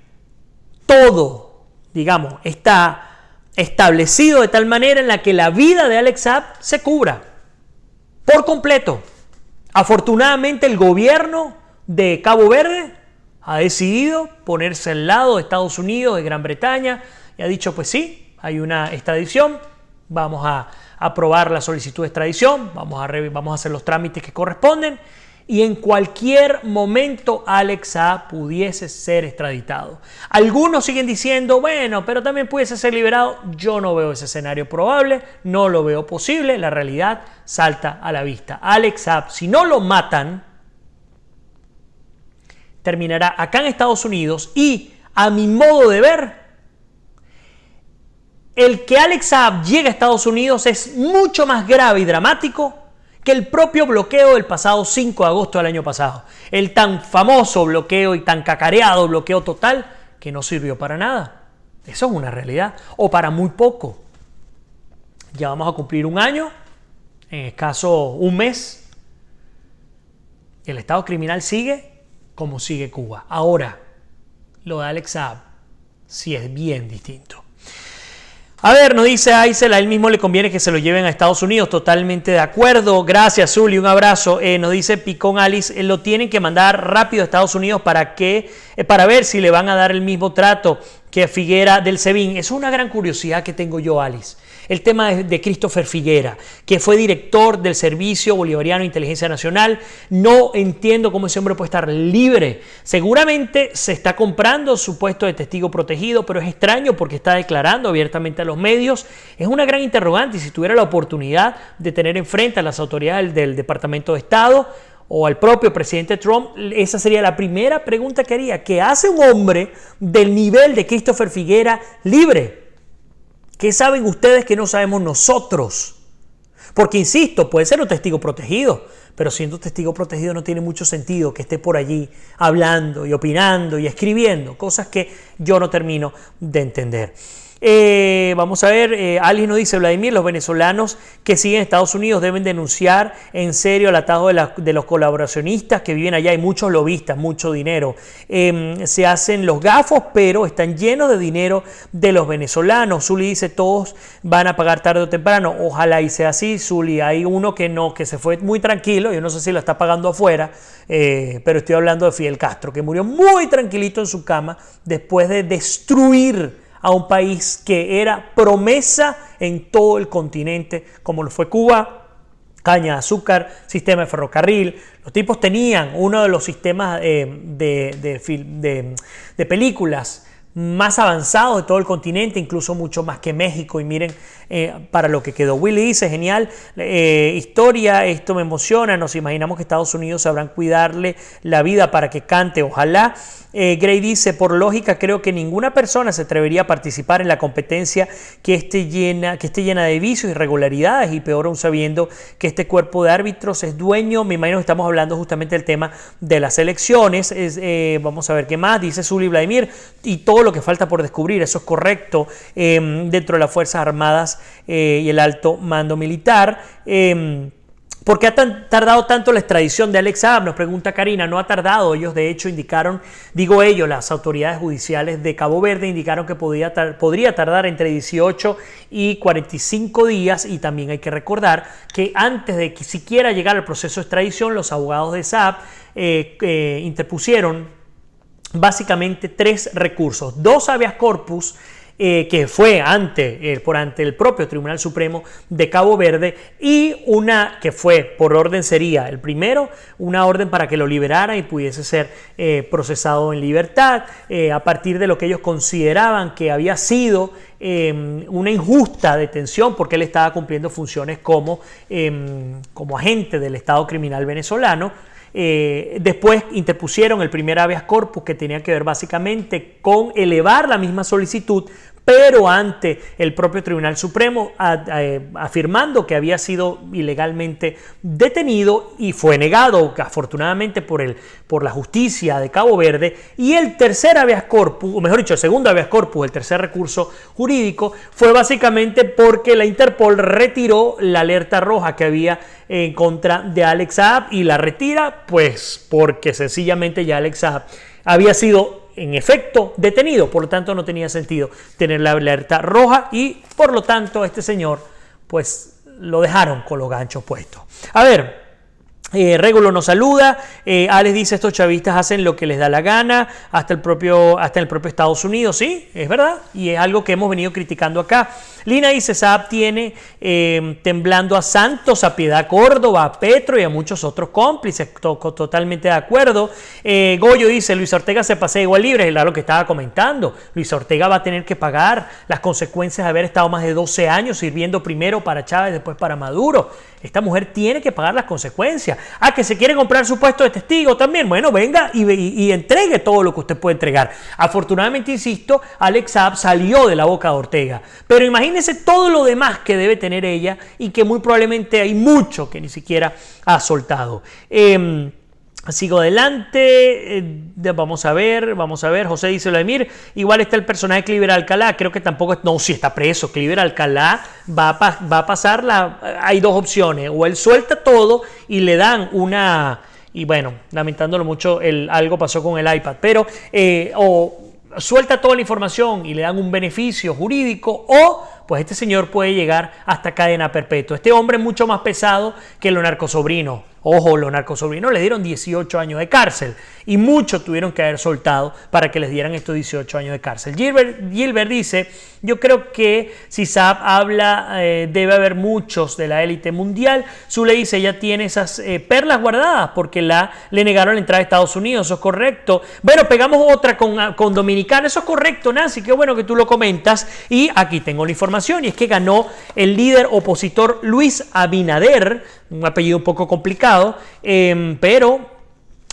todo, digamos, está establecido de tal manera en la que la vida de Alex Saab se cubra por completo. Afortunadamente el gobierno de Cabo Verde ha decidido ponerse al lado de Estados Unidos, de Gran Bretaña, y ha dicho, pues sí, hay una extradición. Vamos a aprobar la solicitud de extradición, vamos a hacer los trámites que corresponden y en cualquier momento Alex Saab pudiese ser extraditado. Algunos siguen diciendo, bueno, pero también pudiese ser liberado. Yo no veo ese escenario probable, no lo veo posible, la realidad salta a la vista. Alex Saab, si no lo matan, terminará acá en Estados Unidos y, a mi modo de ver, el que Alex Saab llegue a Estados Unidos es mucho más grave y dramático que el propio bloqueo del pasado 5 de agosto del año pasado. El tan famoso bloqueo y tan cacareado bloqueo total que no sirvió para nada. Eso es una realidad. O para muy poco. Ya vamos a cumplir un año, en escaso un mes. El estado criminal sigue como sigue Cuba. Ahora, lo de Alex Saab sí es bien distinto. A ver, nos dice Aisel, a él mismo le conviene que se lo lleven a Estados Unidos. Totalmente de acuerdo. Gracias, Zuli, un abrazo. Nos dice Picón Alice, lo tienen que mandar rápido a Estados Unidos para ver si le van a dar el mismo trato que a Figuera del SEBIN. Es una gran curiosidad que tengo yo, Alice. El tema de Christopher Figuera, que fue director del Servicio Bolivariano de Inteligencia Nacional. No entiendo cómo ese hombre puede estar libre. Seguramente se está comprando su puesto de testigo protegido, pero es extraño porque está declarando abiertamente a los medios. Es una gran interrogante y si tuviera la oportunidad de tener enfrente a las autoridades del Departamento de Estado o al propio presidente Trump, esa sería la primera pregunta que haría. ¿Qué hace un hombre del nivel de Christopher Figuera libre? ¿Qué saben ustedes que no sabemos nosotros? Porque, insisto, puede ser un testigo protegido, pero siendo testigo protegido no tiene mucho sentido que esté por allí hablando y opinando y escribiendo, cosas que yo no termino de entender. Vamos a ver, Alice nos dice, Vladimir, los venezolanos que siguen en Estados Unidos deben denunciar en serio el atado de los colaboracionistas que viven allá. Hay muchos lobistas, mucho dinero. Se hacen los gafos, pero están llenos de dinero de los venezolanos. Zuli dice, todos van a pagar tarde o temprano. Ojalá y sea así, Zuli. Hay uno que no, que se fue muy tranquilo. Yo no sé si lo está pagando afuera, pero estoy hablando de Fidel Castro, que murió muy tranquilito en su cama después de destruir a un país que era promesa en todo el continente, como lo fue Cuba. Caña de azúcar, sistema de ferrocarril. Los tipos tenían uno de los sistemas de películas más avanzados de todo el continente, incluso mucho más que México. Y miren para lo que quedó. Willy dice, genial historia, esto me emociona. Nos imaginamos que Estados Unidos sabrán cuidarle la vida para que cante, ojalá. Gray dice, por lógica creo que ninguna persona se atrevería a participar en la competencia que esté llena de vicios, irregularidades, y peor aún sabiendo que este cuerpo de árbitros es dueño. Me imagino que estamos hablando justamente del tema de las elecciones. Vamos a ver qué más dice Zuli Vladimir, y todo lo que falta por descubrir, eso es correcto, dentro de las Fuerzas Armadas y el alto mando militar. ¿Por qué ha tardado tanto la extradición de Alex Saab? Nos pregunta Karina. No ha tardado. Ellos de hecho indicaron, las autoridades judiciales de Cabo Verde indicaron que podría tardar entre 18 y 45 días. Y también hay que recordar que antes de que siquiera llegar al proceso de extradición, los abogados de Saab interpusieron básicamente 3 recursos. 2 habeas corpus, que fue ante el propio Tribunal Supremo de Cabo Verde, y una que fue por orden, sería el primero, una orden para que lo liberara y pudiese ser procesado en libertad, a partir de lo que ellos consideraban que había sido una injusta detención, porque él estaba cumpliendo funciones como agente del Estado criminal venezolano. Después interpusieron el primer habeas corpus, que tenía que ver básicamente con elevar la misma solicitud, pero ante el propio Tribunal Supremo, afirmando que había sido ilegalmente detenido, y fue negado afortunadamente por la justicia de Cabo Verde. Y el tercer habeas corpus, o mejor dicho, el segundo habeas corpus, el tercer recurso jurídico, fue básicamente porque la Interpol retiró la alerta roja que había en contra de Alex Saab, y la retira pues porque sencillamente ya Alex Saab había sido en efecto detenido, por lo tanto no tenía sentido tener la alerta roja, y por lo tanto este señor pues lo dejaron con los ganchos puestos. A ver, Régulo nos saluda. Alex dice, estos chavistas hacen lo que les da la gana, hasta el propio Estados Unidos. Sí, es verdad, y es algo que hemos venido criticando acá. Lina dice, Saab tiene temblando a Santos, a Piedad Córdoba, a Petro y a muchos otros cómplices. Totalmente de acuerdo. Goyo dice, Luis Ortega se pasea igual libre. Es lo que estaba comentando. Luis Ortega va a tener que pagar las consecuencias de haber estado más de 12 años sirviendo primero para Chávez, después para Maduro. Esta mujer tiene que pagar las consecuencias. Que se quiere comprar su puesto de testigo también. Bueno, venga y entregue todo lo que usted puede entregar. Afortunadamente, insisto, Alex Saab salió de la boca de Ortega. Pero imagínense todo lo demás que debe tener ella, y que muy probablemente hay mucho que ni siquiera ha soltado. Sigo adelante, vamos a ver, José dice, Vladimir, igual está el personaje Cliver Alcalá, creo que tampoco, no, si está preso, Cliver Alcalá va a pasar, hay 2 opciones, o él suelta todo y le dan una, y bueno, lamentándolo mucho, algo pasó con el iPad, pero, o suelta toda la información y le dan un beneficio jurídico, o pues este señor puede llegar hasta cadena perpetua. Este hombre es mucho más pesado que los narcosobrinos. Ojo, los narcosobrinos le dieron 18 años de cárcel, y muchos tuvieron que haber soltado para que les dieran estos 18 años de cárcel. Gilbert dice, yo creo que si Saab habla, debe haber muchos de la élite mundial. Zule dice, ella tiene esas perlas guardadas porque le negaron la entrada a Estados Unidos. Eso es correcto. Bueno, pegamos otra con Dominicana. Eso es correcto, Nancy. Qué bueno que tú lo comentas. Y aquí tengo la información, y es que ganó el líder opositor Luis Abinader, un apellido un poco complicado, pero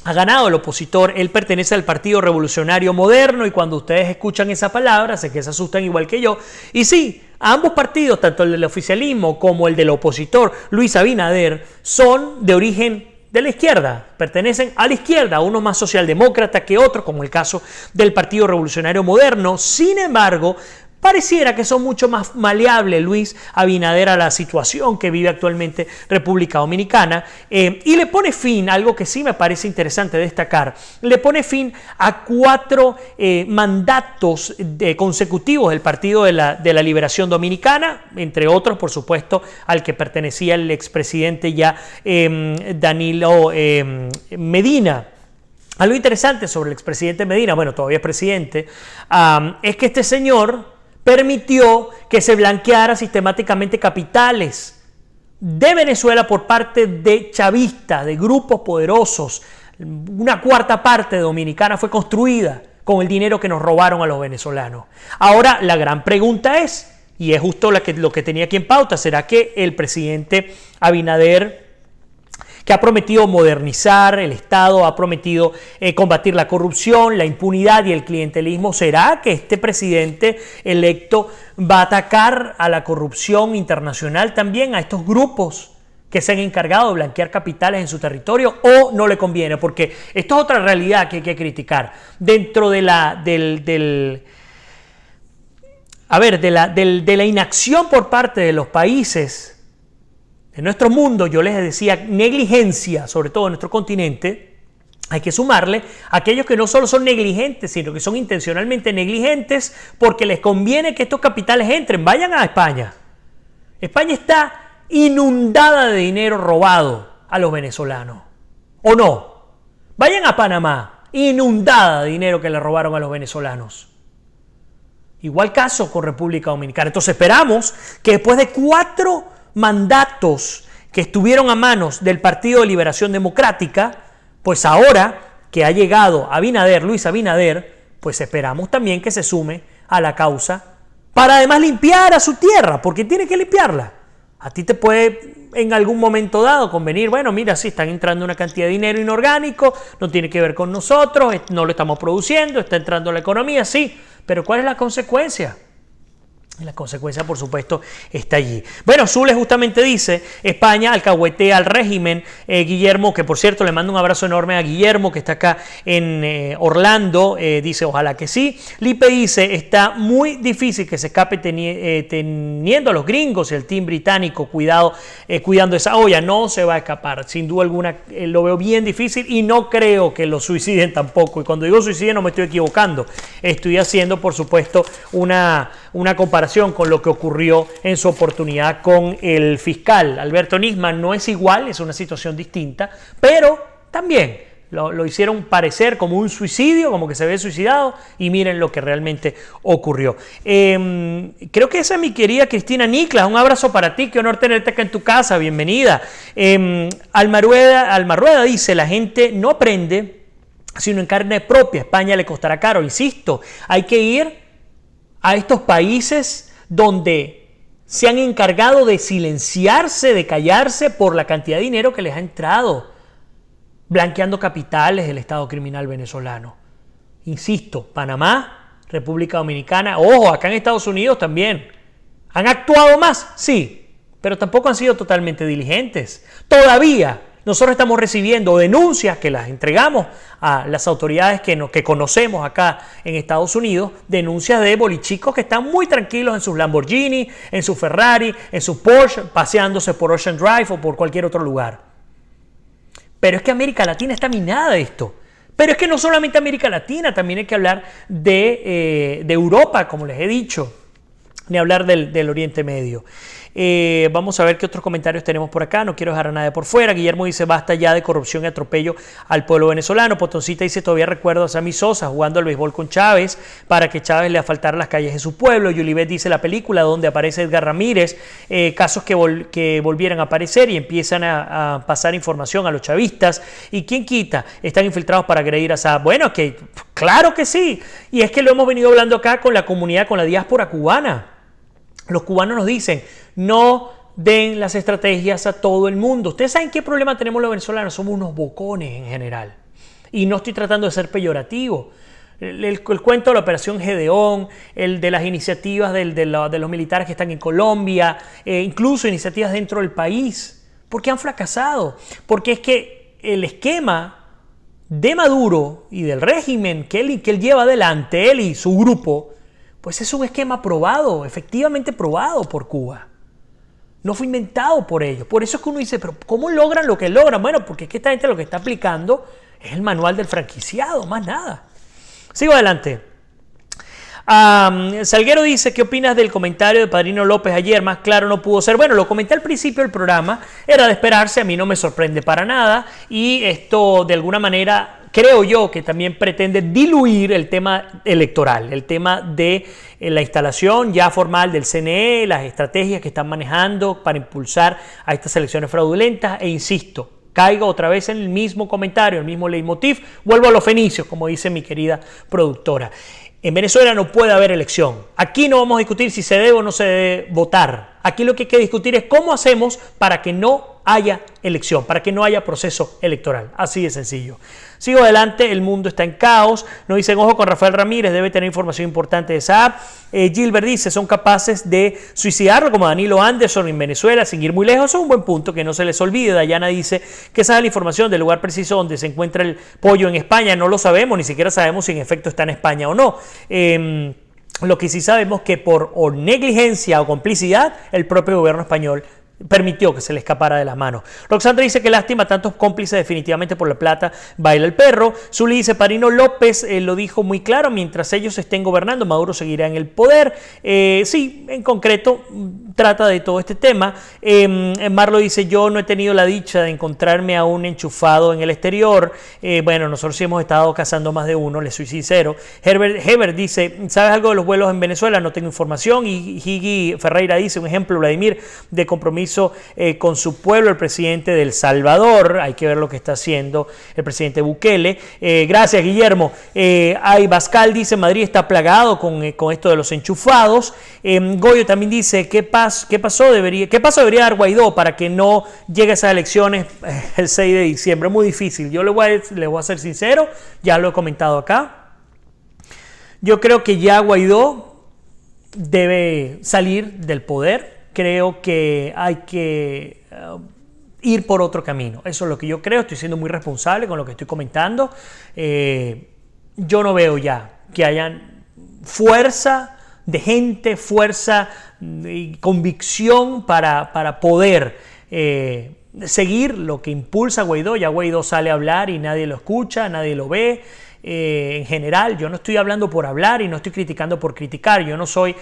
ha ganado el opositor. Él pertenece al Partido Revolucionario Moderno, y cuando ustedes escuchan esa palabra, sé que se asustan igual que yo. Y sí, ambos partidos, tanto el del oficialismo como el del opositor Luis Abinader, son de origen de la izquierda, pertenecen a la izquierda, uno más socialdemócrata que otro, como el caso del Partido Revolucionario Moderno. Sin embargo, pareciera que son mucho más maleable Luis Abinader a la situación que vive actualmente República Dominicana, y le pone fin, algo que sí me parece interesante destacar, le pone fin a 4 mandatos consecutivos del Partido de la Liberación Dominicana, entre otros, por supuesto, al que pertenecía el expresidente ya Danilo Medina. Algo interesante sobre el expresidente Medina, bueno, todavía es presidente, es que este señor permitió que se blanqueara sistemáticamente capitales de Venezuela por parte de chavistas, de grupos poderosos. Una cuarta parte de Dominicana fue construida con el dinero que nos robaron a los venezolanos. Ahora, la gran pregunta es, y es justo lo que tenía aquí en pauta, ¿será que el presidente Abinader, que ha prometido modernizar el Estado, ha prometido combatir la corrupción, la impunidad y el clientelismo, será que este presidente electo va a atacar a la corrupción internacional también, a estos grupos que se han encargado de blanquear capitales en su territorio, o no le conviene? Porque esto es otra realidad que hay que criticar. Dentro de la inacción por parte de los países de nuestro mundo, yo les decía negligencia, sobre todo en nuestro continente, hay que sumarle a aquellos que no solo son negligentes, sino que son intencionalmente negligentes porque les conviene que estos capitales entren. Vayan a España. España está inundada de dinero robado a los venezolanos. ¿O no? Vayan a Panamá, inundada de dinero que le robaron a los venezolanos. Igual caso con República Dominicana. Entonces esperamos que después de 4 mandatos que estuvieron a manos del Partido de Liberación Democrática, pues ahora que ha llegado Luis Abinader, pues esperamos también que se sume a la causa para además limpiar a su tierra, porque tiene que limpiarla. A ti te puede en algún momento dado convenir, bueno, mira, sí, están entrando una cantidad de dinero inorgánico, no tiene que ver con nosotros, no lo estamos produciendo, está entrando a la economía, sí, pero ¿cuál es la consecuencia? La consecuencia, por supuesto, está allí. Bueno, Zules justamente dice, España alcahuetea al régimen. Guillermo, que por cierto le mando un abrazo enorme a Guillermo, que está acá en Orlando, dice, ojalá que sí. Lipe dice, está muy difícil que se escape teniendo a los gringos y el team británico cuidando esa olla. No se va a escapar, sin duda alguna, lo veo bien difícil y no creo que lo suiciden tampoco. Y cuando digo suiciden no me estoy equivocando. Estoy haciendo, por supuesto, una comparación con lo que ocurrió en su oportunidad con el fiscal Alberto Nisman. No es igual, es una situación distinta, pero también lo hicieron parecer como un suicidio, como que se había suicidado, y miren lo que realmente ocurrió. Creo que esa es mi querida Cristina Niclas, un abrazo para ti, qué honor tenerte acá en tu casa, bienvenida. Alma Rueda dice, la gente no aprende sino en carne propia, España le costará caro, insisto, hay que ir a estos países donde se han encargado de silenciarse, de callarse por la cantidad de dinero que les ha entrado, blanqueando capitales del Estado criminal venezolano. Insisto, Panamá, República Dominicana, ojo, acá en Estados Unidos también. ¿Han actuado más? Sí, pero tampoco han sido totalmente diligentes. Todavía nosotros estamos recibiendo denuncias que las entregamos a las autoridades que conocemos acá en Estados Unidos, denuncias de bolichicos que están muy tranquilos en sus Lamborghini, en su Ferrari, en su Porsche, paseándose por Ocean Drive o por cualquier otro lugar. Pero es que América Latina está minada de esto. Pero es que no solamente América Latina, también hay que hablar de Europa, como les he dicho, ni hablar del Oriente Medio. Vamos a ver qué otros comentarios tenemos por acá. No quiero dejar a nadie por fuera. Guillermo dice, basta ya de corrupción y atropello al pueblo venezolano. Potoncita dice, todavía recuerdo a Sammy Sosa jugando al béisbol con Chávez para que Chávez le asfaltara las calles de su pueblo. Yulibet dice, la película donde aparece Edgar Ramírez, casos que volvieran a aparecer y empiezan a pasar información a los chavistas. ¿Y quién quita? Están infiltrados para agredir a Saab. Bueno, que claro que sí. Y es que lo hemos venido hablando acá con la comunidad, con la diáspora cubana. Los cubanos nos dicen, no den las estrategias a todo el mundo. ¿Ustedes saben qué problema tenemos los venezolanos? Somos unos bocones en general. Y no estoy tratando de ser peyorativo. El cuento de la Operación Gedeón, el de las iniciativas de los militares que están en Colombia, incluso iniciativas dentro del país. ¿Por qué han fracasado? Porque es que el esquema de Maduro y del régimen que él lleva adelante, él y su grupo, pues es un esquema probado, efectivamente probado por Cuba. No fue inventado por ellos. Por eso es que uno dice, pero ¿cómo logran lo que logran? Bueno, porque es que esta gente lo que está aplicando es el manual del franquiciado, más nada. Sigo adelante. Salguero dice, ¿qué opinas del comentario de Padrino López ayer? Más claro no pudo ser. Bueno, lo comenté al principio del programa, era de esperarse, a mí no me sorprende para nada y esto de alguna manera creo yo que también pretende diluir el tema electoral, el tema de la instalación ya formal del CNE, las estrategias que están manejando para impulsar a estas elecciones fraudulentas. E insisto, caigo otra vez en el mismo comentario, el mismo leitmotiv, vuelvo a los fenicios, como dice mi querida productora. En Venezuela no puede haber elección. Aquí no vamos a discutir si se debe o no se debe votar. Aquí lo que hay que discutir es cómo hacemos para que no haya elección, para que no haya proceso electoral. Así de sencillo. Sigo adelante, el mundo está en caos. Nos dicen, ojo con Rafael Ramírez, debe tener información importante de esa app. Gilbert dice, son capaces de suicidarlo como Danilo Anderson en Venezuela, sin ir muy lejos. Eso es un buen punto, que no se les olvide. Dayana dice que esa es la información del lugar preciso donde se encuentra el pollo en España. No lo sabemos, ni siquiera sabemos si en efecto está en España o no. Lo que sí sabemos es que por o negligencia o complicidad, el propio gobierno español permitió que se le escapara de las manos. Roxandra dice que lástima, tantos cómplices, definitivamente por la plata baila el perro. Zuli dice, Parino López lo dijo muy claro, mientras ellos estén gobernando, Maduro seguirá en el poder. Sí, en concreto, trata de todo este tema. Marlo dice, yo no he tenido la dicha de encontrarme a un enchufado en el exterior. Bueno, nosotros sí hemos estado cazando más de uno, les soy sincero. Herbert dice, ¿sabes algo de los vuelos en Venezuela? No tengo información. Y Higgy Ferreira dice, un ejemplo, Vladimir, de compromiso con su pueblo, el presidente de El Salvador. Hay que ver lo que está haciendo el presidente Bukele. Gracias, Guillermo. Bascal dice, Madrid está plagado con esto de los enchufados. Goyo también dice, ¿qué paso debería dar Guaidó para que no llegue a esas elecciones el 6 de diciembre? Muy difícil. Yo le voy a ser sincero, ya lo he comentado acá. Yo creo que ya Guaidó debe salir del poder. Creo que hay que ir por otro camino. Eso es lo que yo creo. Estoy siendo muy responsable con lo que estoy comentando. Yo no veo ya que haya fuerza de gente, fuerza y convicción para poder seguir lo que impulsa a Guaidó. Ya Guaidó sale a hablar y nadie lo escucha, nadie lo ve. En general, yo no estoy hablando por hablar y no estoy criticando por criticar. Yo no soy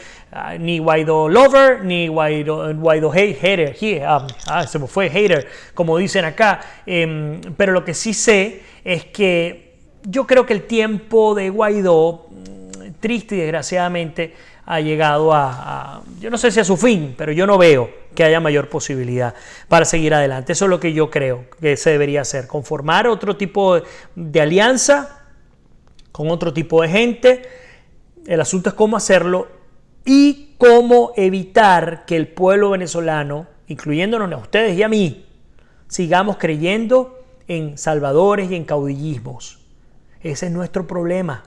ni Guaidó lover ni Guaidó hater. Se me fue hater, como dicen acá. Pero lo que sí sé es que yo creo que el tiempo de Guaidó, triste y desgraciadamente, ha llegado yo no sé si a su fin, pero yo no veo que haya mayor posibilidad para seguir adelante. Eso es lo que yo creo que se debería hacer, conformar otro tipo de alianza con otro tipo de gente. El asunto es cómo hacerlo y cómo evitar que el pueblo venezolano, incluyéndonos a ustedes y a mí, sigamos creyendo en salvadores y en caudillismos. Ese es nuestro problema.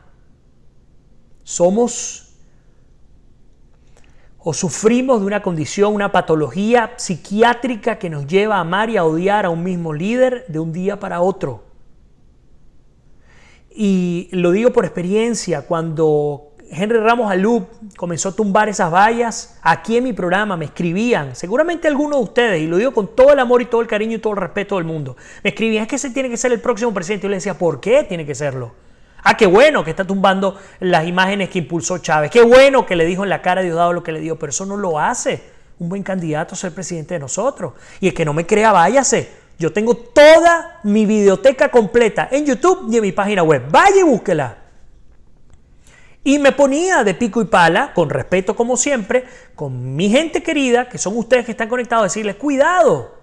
Sufrimos de una condición, una patología psiquiátrica que nos lleva a amar y a odiar a un mismo líder de un día para otro. Y lo digo por experiencia, cuando Henry Ramos Alup comenzó a tumbar esas vallas, aquí en mi programa me escribían, seguramente algunos de ustedes, y lo digo con todo el amor y todo el cariño y todo el respeto del mundo, me escribían, es que ese tiene que ser el próximo presidente. Yo les decía, ¿por qué tiene que serlo? Qué bueno que está tumbando las imágenes que impulsó Chávez, qué bueno que le dijo en la cara a Diosdado lo que le dio, pero eso no lo hace un buen candidato a ser presidente de nosotros. Y el que no me crea, váyase. Yo tengo toda mi videoteca completa en YouTube y en mi página web. Vaya y búsquela. Y me ponía de pico y pala, con respeto como siempre, con mi gente querida, que son ustedes que están conectados, a decirles, cuidado.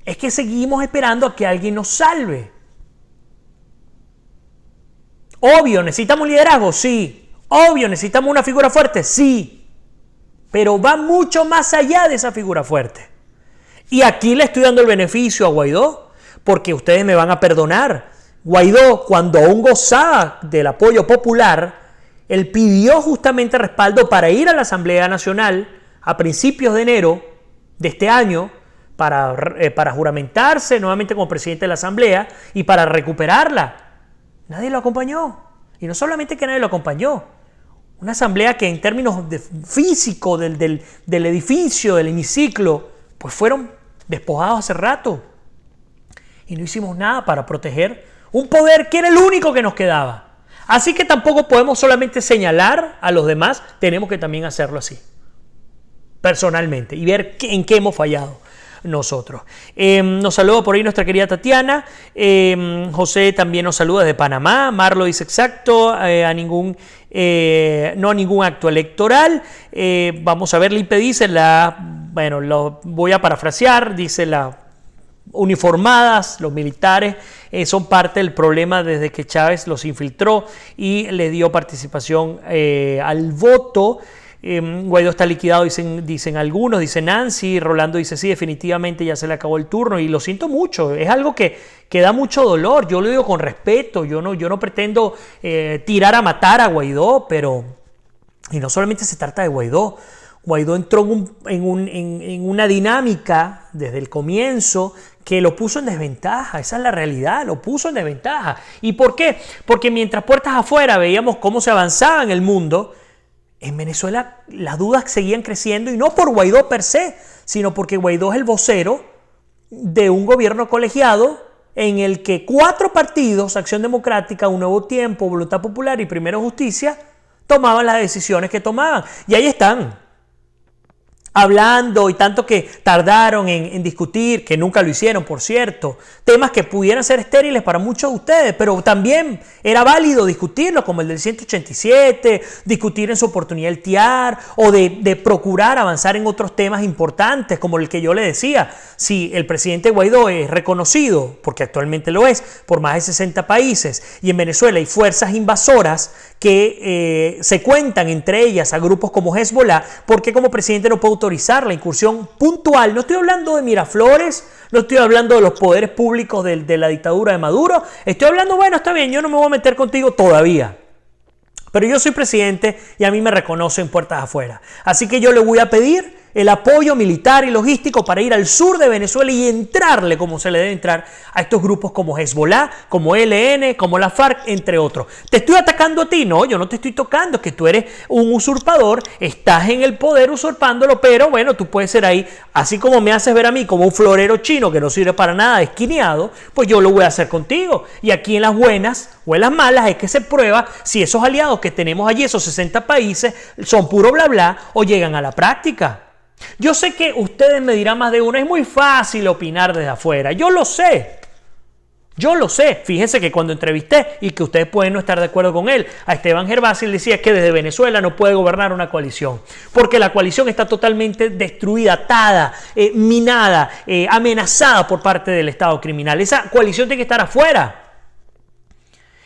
Es que seguimos esperando a que alguien nos salve. Obvio, ¿necesitamos liderazgo? Sí. Obvio, ¿necesitamos una figura fuerte? Sí. Pero va mucho más allá de esa figura fuerte. Y aquí le estoy dando el beneficio a Guaidó, porque ustedes me van a perdonar. Guaidó, cuando aún gozaba del apoyo popular, él pidió justamente respaldo para ir a la Asamblea Nacional a principios de enero de este año, para juramentarse nuevamente como presidente de la Asamblea y para recuperarla. Nadie lo acompañó. Y no solamente que nadie lo acompañó, una asamblea que en términos físicos del edificio, del hemiciclo, pues fueron despojados hace rato. Y no hicimos nada para proteger un poder que era el único que nos quedaba. Así que tampoco podemos solamente señalar a los demás, tenemos que también hacerlo así, personalmente, y ver en qué hemos fallado. nosotros. Nos saluda por ahí nuestra querida Tatiana. José también nos saluda desde Panamá. Marlo dice exacto, no a ningún acto electoral. Vamos a ver, Lipe dice, lo voy a parafrasear, dice la uniformadas, los militares, son parte del problema desde que Chávez los infiltró y le dio participación al voto. Guaidó está liquidado, dicen algunos, dice Nancy. Rolando dice sí, definitivamente ya se le acabó el turno y lo siento mucho, es algo que da mucho dolor. Yo lo digo con respeto, yo no pretendo tirar a matar a Guaidó, y no solamente se trata de Guaidó. Guaidó entró en una dinámica desde el comienzo que lo puso en desventaja. Esa es la realidad, lo puso en desventaja. ¿Y por qué? Porque mientras puertas afuera veíamos cómo se avanzaba en el mundo, en Venezuela las dudas seguían creciendo, y no por Guaidó per se, sino porque Guaidó es el vocero de un gobierno colegiado en el que 4 partidos, Acción Democrática, Un Nuevo Tiempo, Voluntad Popular y Primero Justicia, tomaban las decisiones que tomaban. Y ahí están, hablando, y tanto que tardaron en discutir, que nunca lo hicieron, por cierto, temas que pudieran ser estériles para muchos de ustedes, pero también era válido discutirlo, como el del 187, discutir en su oportunidad el TIAR, o de procurar avanzar en otros temas importantes, como el que yo le decía. Si el presidente Guaidó es reconocido, porque actualmente lo es, por más de 60 países, y en Venezuela hay fuerzas invasoras que se cuentan entre ellas a grupos como Hezbollah, ¿por qué como presidente no puedo autorizar la incursión puntual? No estoy hablando de Miraflores, no estoy hablando de los poderes públicos de la dictadura de Maduro, estoy hablando, bueno, está bien, yo no me voy a meter contigo todavía, pero yo soy presidente y a mí me reconocen puertas afuera. Así que yo le voy a pedir el apoyo militar y logístico para ir al sur de Venezuela y entrarle como se le debe entrar a estos grupos como Hezbollah, como ELN, como la FARC, entre otros. ¿Te estoy atacando a ti? No, yo no te estoy tocando, es que tú eres un usurpador, estás en el poder usurpándolo, pero bueno, tú puedes ser ahí, así como me haces ver a mí como un florero chino que no sirve para nada, esquineado, pues yo lo voy a hacer contigo. Y aquí en las buenas o en las malas es que se prueba si esos aliados que tenemos allí, esos 60 países, son puro bla bla o llegan a la práctica. Yo sé que ustedes me dirán más de uno, es muy fácil opinar desde afuera, yo lo sé. Fíjense que cuando entrevisté, y que ustedes pueden no estar de acuerdo con él, a Esteban Gervasi, él decía que desde Venezuela no puede gobernar una coalición, porque la coalición está totalmente destruida, atada, minada, amenazada por parte del Estado criminal. Esa coalición tiene que estar afuera.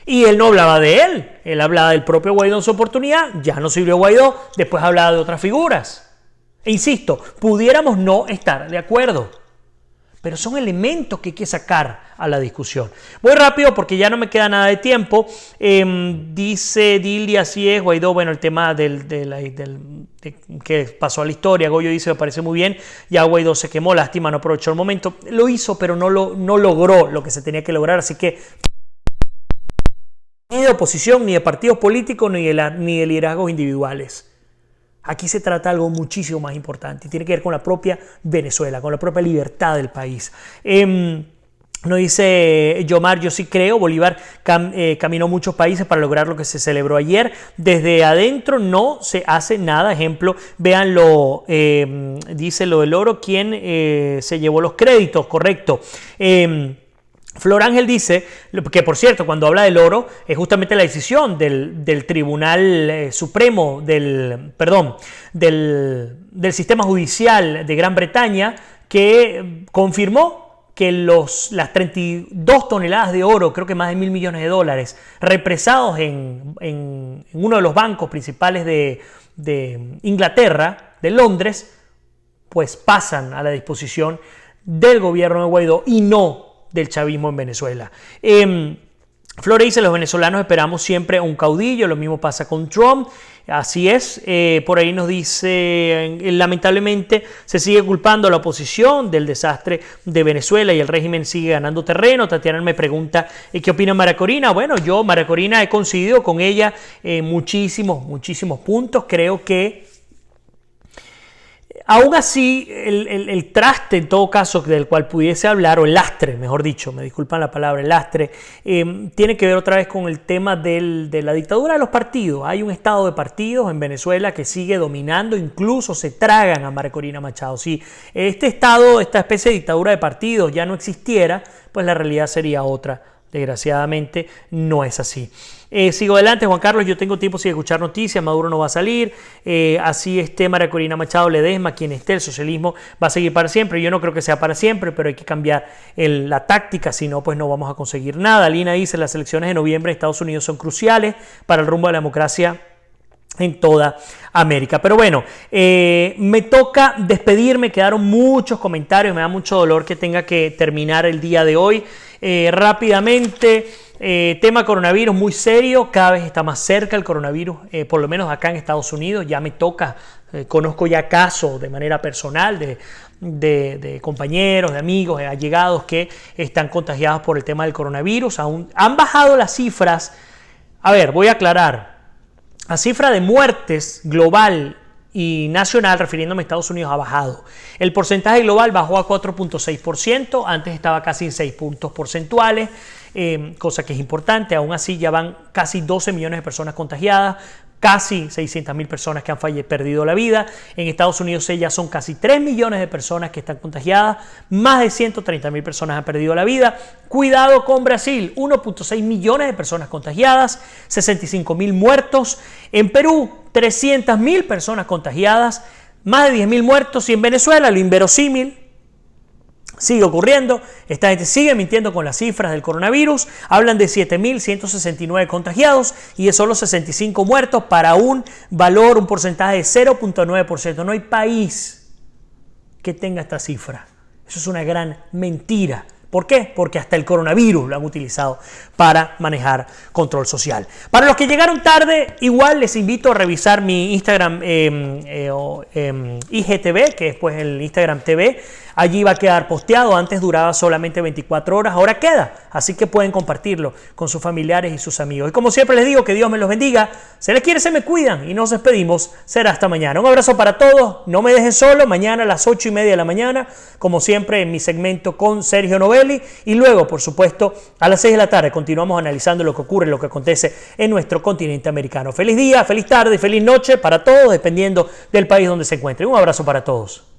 Y él no hablaba de él hablaba del propio Guaidó en su oportunidad, ya no sirvió Guaidó, después hablaba de otras figuras. E insisto, pudiéramos no estar de acuerdo, pero son elementos que hay que sacar a la discusión. Voy rápido porque ya no me queda nada de tiempo. Dice Dilly, así es, Guaidó, bueno, el tema que pasó a la historia, Goyo dice, me parece muy bien, ya Guaidó se quemó, lástima, no aprovechó el momento. Lo hizo, pero no logró lo que se tenía que lograr, así que ni de oposición, ni de partidos políticos, ni de liderazgos individuales. Aquí se trata de algo muchísimo más importante y tiene que ver con la propia Venezuela, con la propia libertad del país. Nos dice Yomar, yo sí creo, Bolívar caminó muchos países para lograr lo que se celebró ayer. Desde adentro no se hace nada. Ejemplo, véanlo, dice lo del oro, ¿quién se llevó los créditos? Correcto. Flor Ángel dice que, por cierto, cuando habla del oro, es justamente la decisión del Tribunal Supremo, del sistema judicial de Gran Bretaña, que confirmó que las 32 toneladas de oro, creo que más de $1.000 millones, represados en uno de los bancos principales de Inglaterra, de Londres, pues pasan a la disposición del gobierno de Guaidó y no del chavismo en Venezuela. Flore dice, los venezolanos esperamos siempre un caudillo, lo mismo pasa con Trump, así es. Por ahí nos dice, lamentablemente se sigue culpando a la oposición del desastre de Venezuela y el régimen sigue ganando terreno. Tatiana me pregunta, ¿qué opina María Corina? Bueno, yo, María Corina, he coincidido con ella muchísimos puntos. Creo que Aún así, el traste, en todo caso, del cual pudiese hablar, o el lastre, mejor dicho, me disculpan la palabra, el lastre, tiene que ver otra vez con el tema de la dictadura de los partidos. Hay un estado de partidos en Venezuela que sigue dominando, incluso se tragan a María Corina Machado. Si este estado, esta especie de dictadura de partidos ya no existiera, pues la realidad sería otra. Desgraciadamente no es así. Sigo adelante, Juan Carlos. Yo tengo tiempo sin escuchar noticias. Maduro no va a salir. Así esté María Corina Machado Ledesma, quien esté, el socialismo va a seguir para siempre. Yo no creo que sea para siempre, pero hay que cambiar la táctica, si no, pues no vamos a conseguir nada. Lina dice: las elecciones de noviembre de Estados Unidos son cruciales para el rumbo de la democracia en toda América. Pero bueno, me toca despedirme. Quedaron muchos comentarios. Me da mucho dolor que tenga que terminar el día de hoy. Rápidamente, tema coronavirus muy serio. Cada vez está más cerca el coronavirus, por lo menos acá en Estados Unidos. Ya me toca, conozco ya casos de manera personal de compañeros, de amigos, de allegados que están contagiados por el tema del coronavirus. Aún han bajado las cifras. A ver, voy a aclarar. La cifra de muertes global y nacional, refiriéndome a Estados Unidos, ha bajado. El porcentaje global bajó a 4.6%, antes estaba casi en 6 puntos porcentuales, cosa que es importante. Aún así ya van casi 12 millones de personas contagiadas, casi 600.000 personas que han perdido la vida. En Estados Unidos ya son casi 3 millones de personas que están contagiadas, más de 130.000 personas han perdido la vida. Cuidado con Brasil, 1.6 millones de personas contagiadas, 65.000 muertos. En Perú, 300.000 personas contagiadas, más de 10.000 muertos. Y en Venezuela, lo inverosímil sigue ocurriendo. Esta gente sigue mintiendo con las cifras del coronavirus. Hablan de 7.169 contagiados y de solo 65 muertos para un valor, un porcentaje de 0.9%. No hay país que tenga esta cifra. Eso es una gran mentira. ¿Por qué? Porque hasta el coronavirus lo han utilizado para manejar control social. Para los que llegaron tarde, igual les invito a revisar mi Instagram IGTV, que es pues el Instagram TV. Allí va a quedar posteado. Antes duraba solamente 24 horas, ahora queda. Así que pueden compartirlo con sus familiares y sus amigos. Y como siempre les digo, que Dios me los bendiga. Se les quiere, se me cuidan y nos despedimos. Será hasta mañana. Un abrazo para todos. No me dejen solo. Mañana a las 8:30 de la mañana, como siempre, en mi segmento con Sergio Novelli. Y luego, por supuesto, a las 6 de la tarde continuamos analizando lo que ocurre, lo que acontece en nuestro continente americano. Feliz día, feliz tarde y feliz noche para todos, dependiendo del país donde se encuentren. Un abrazo para todos.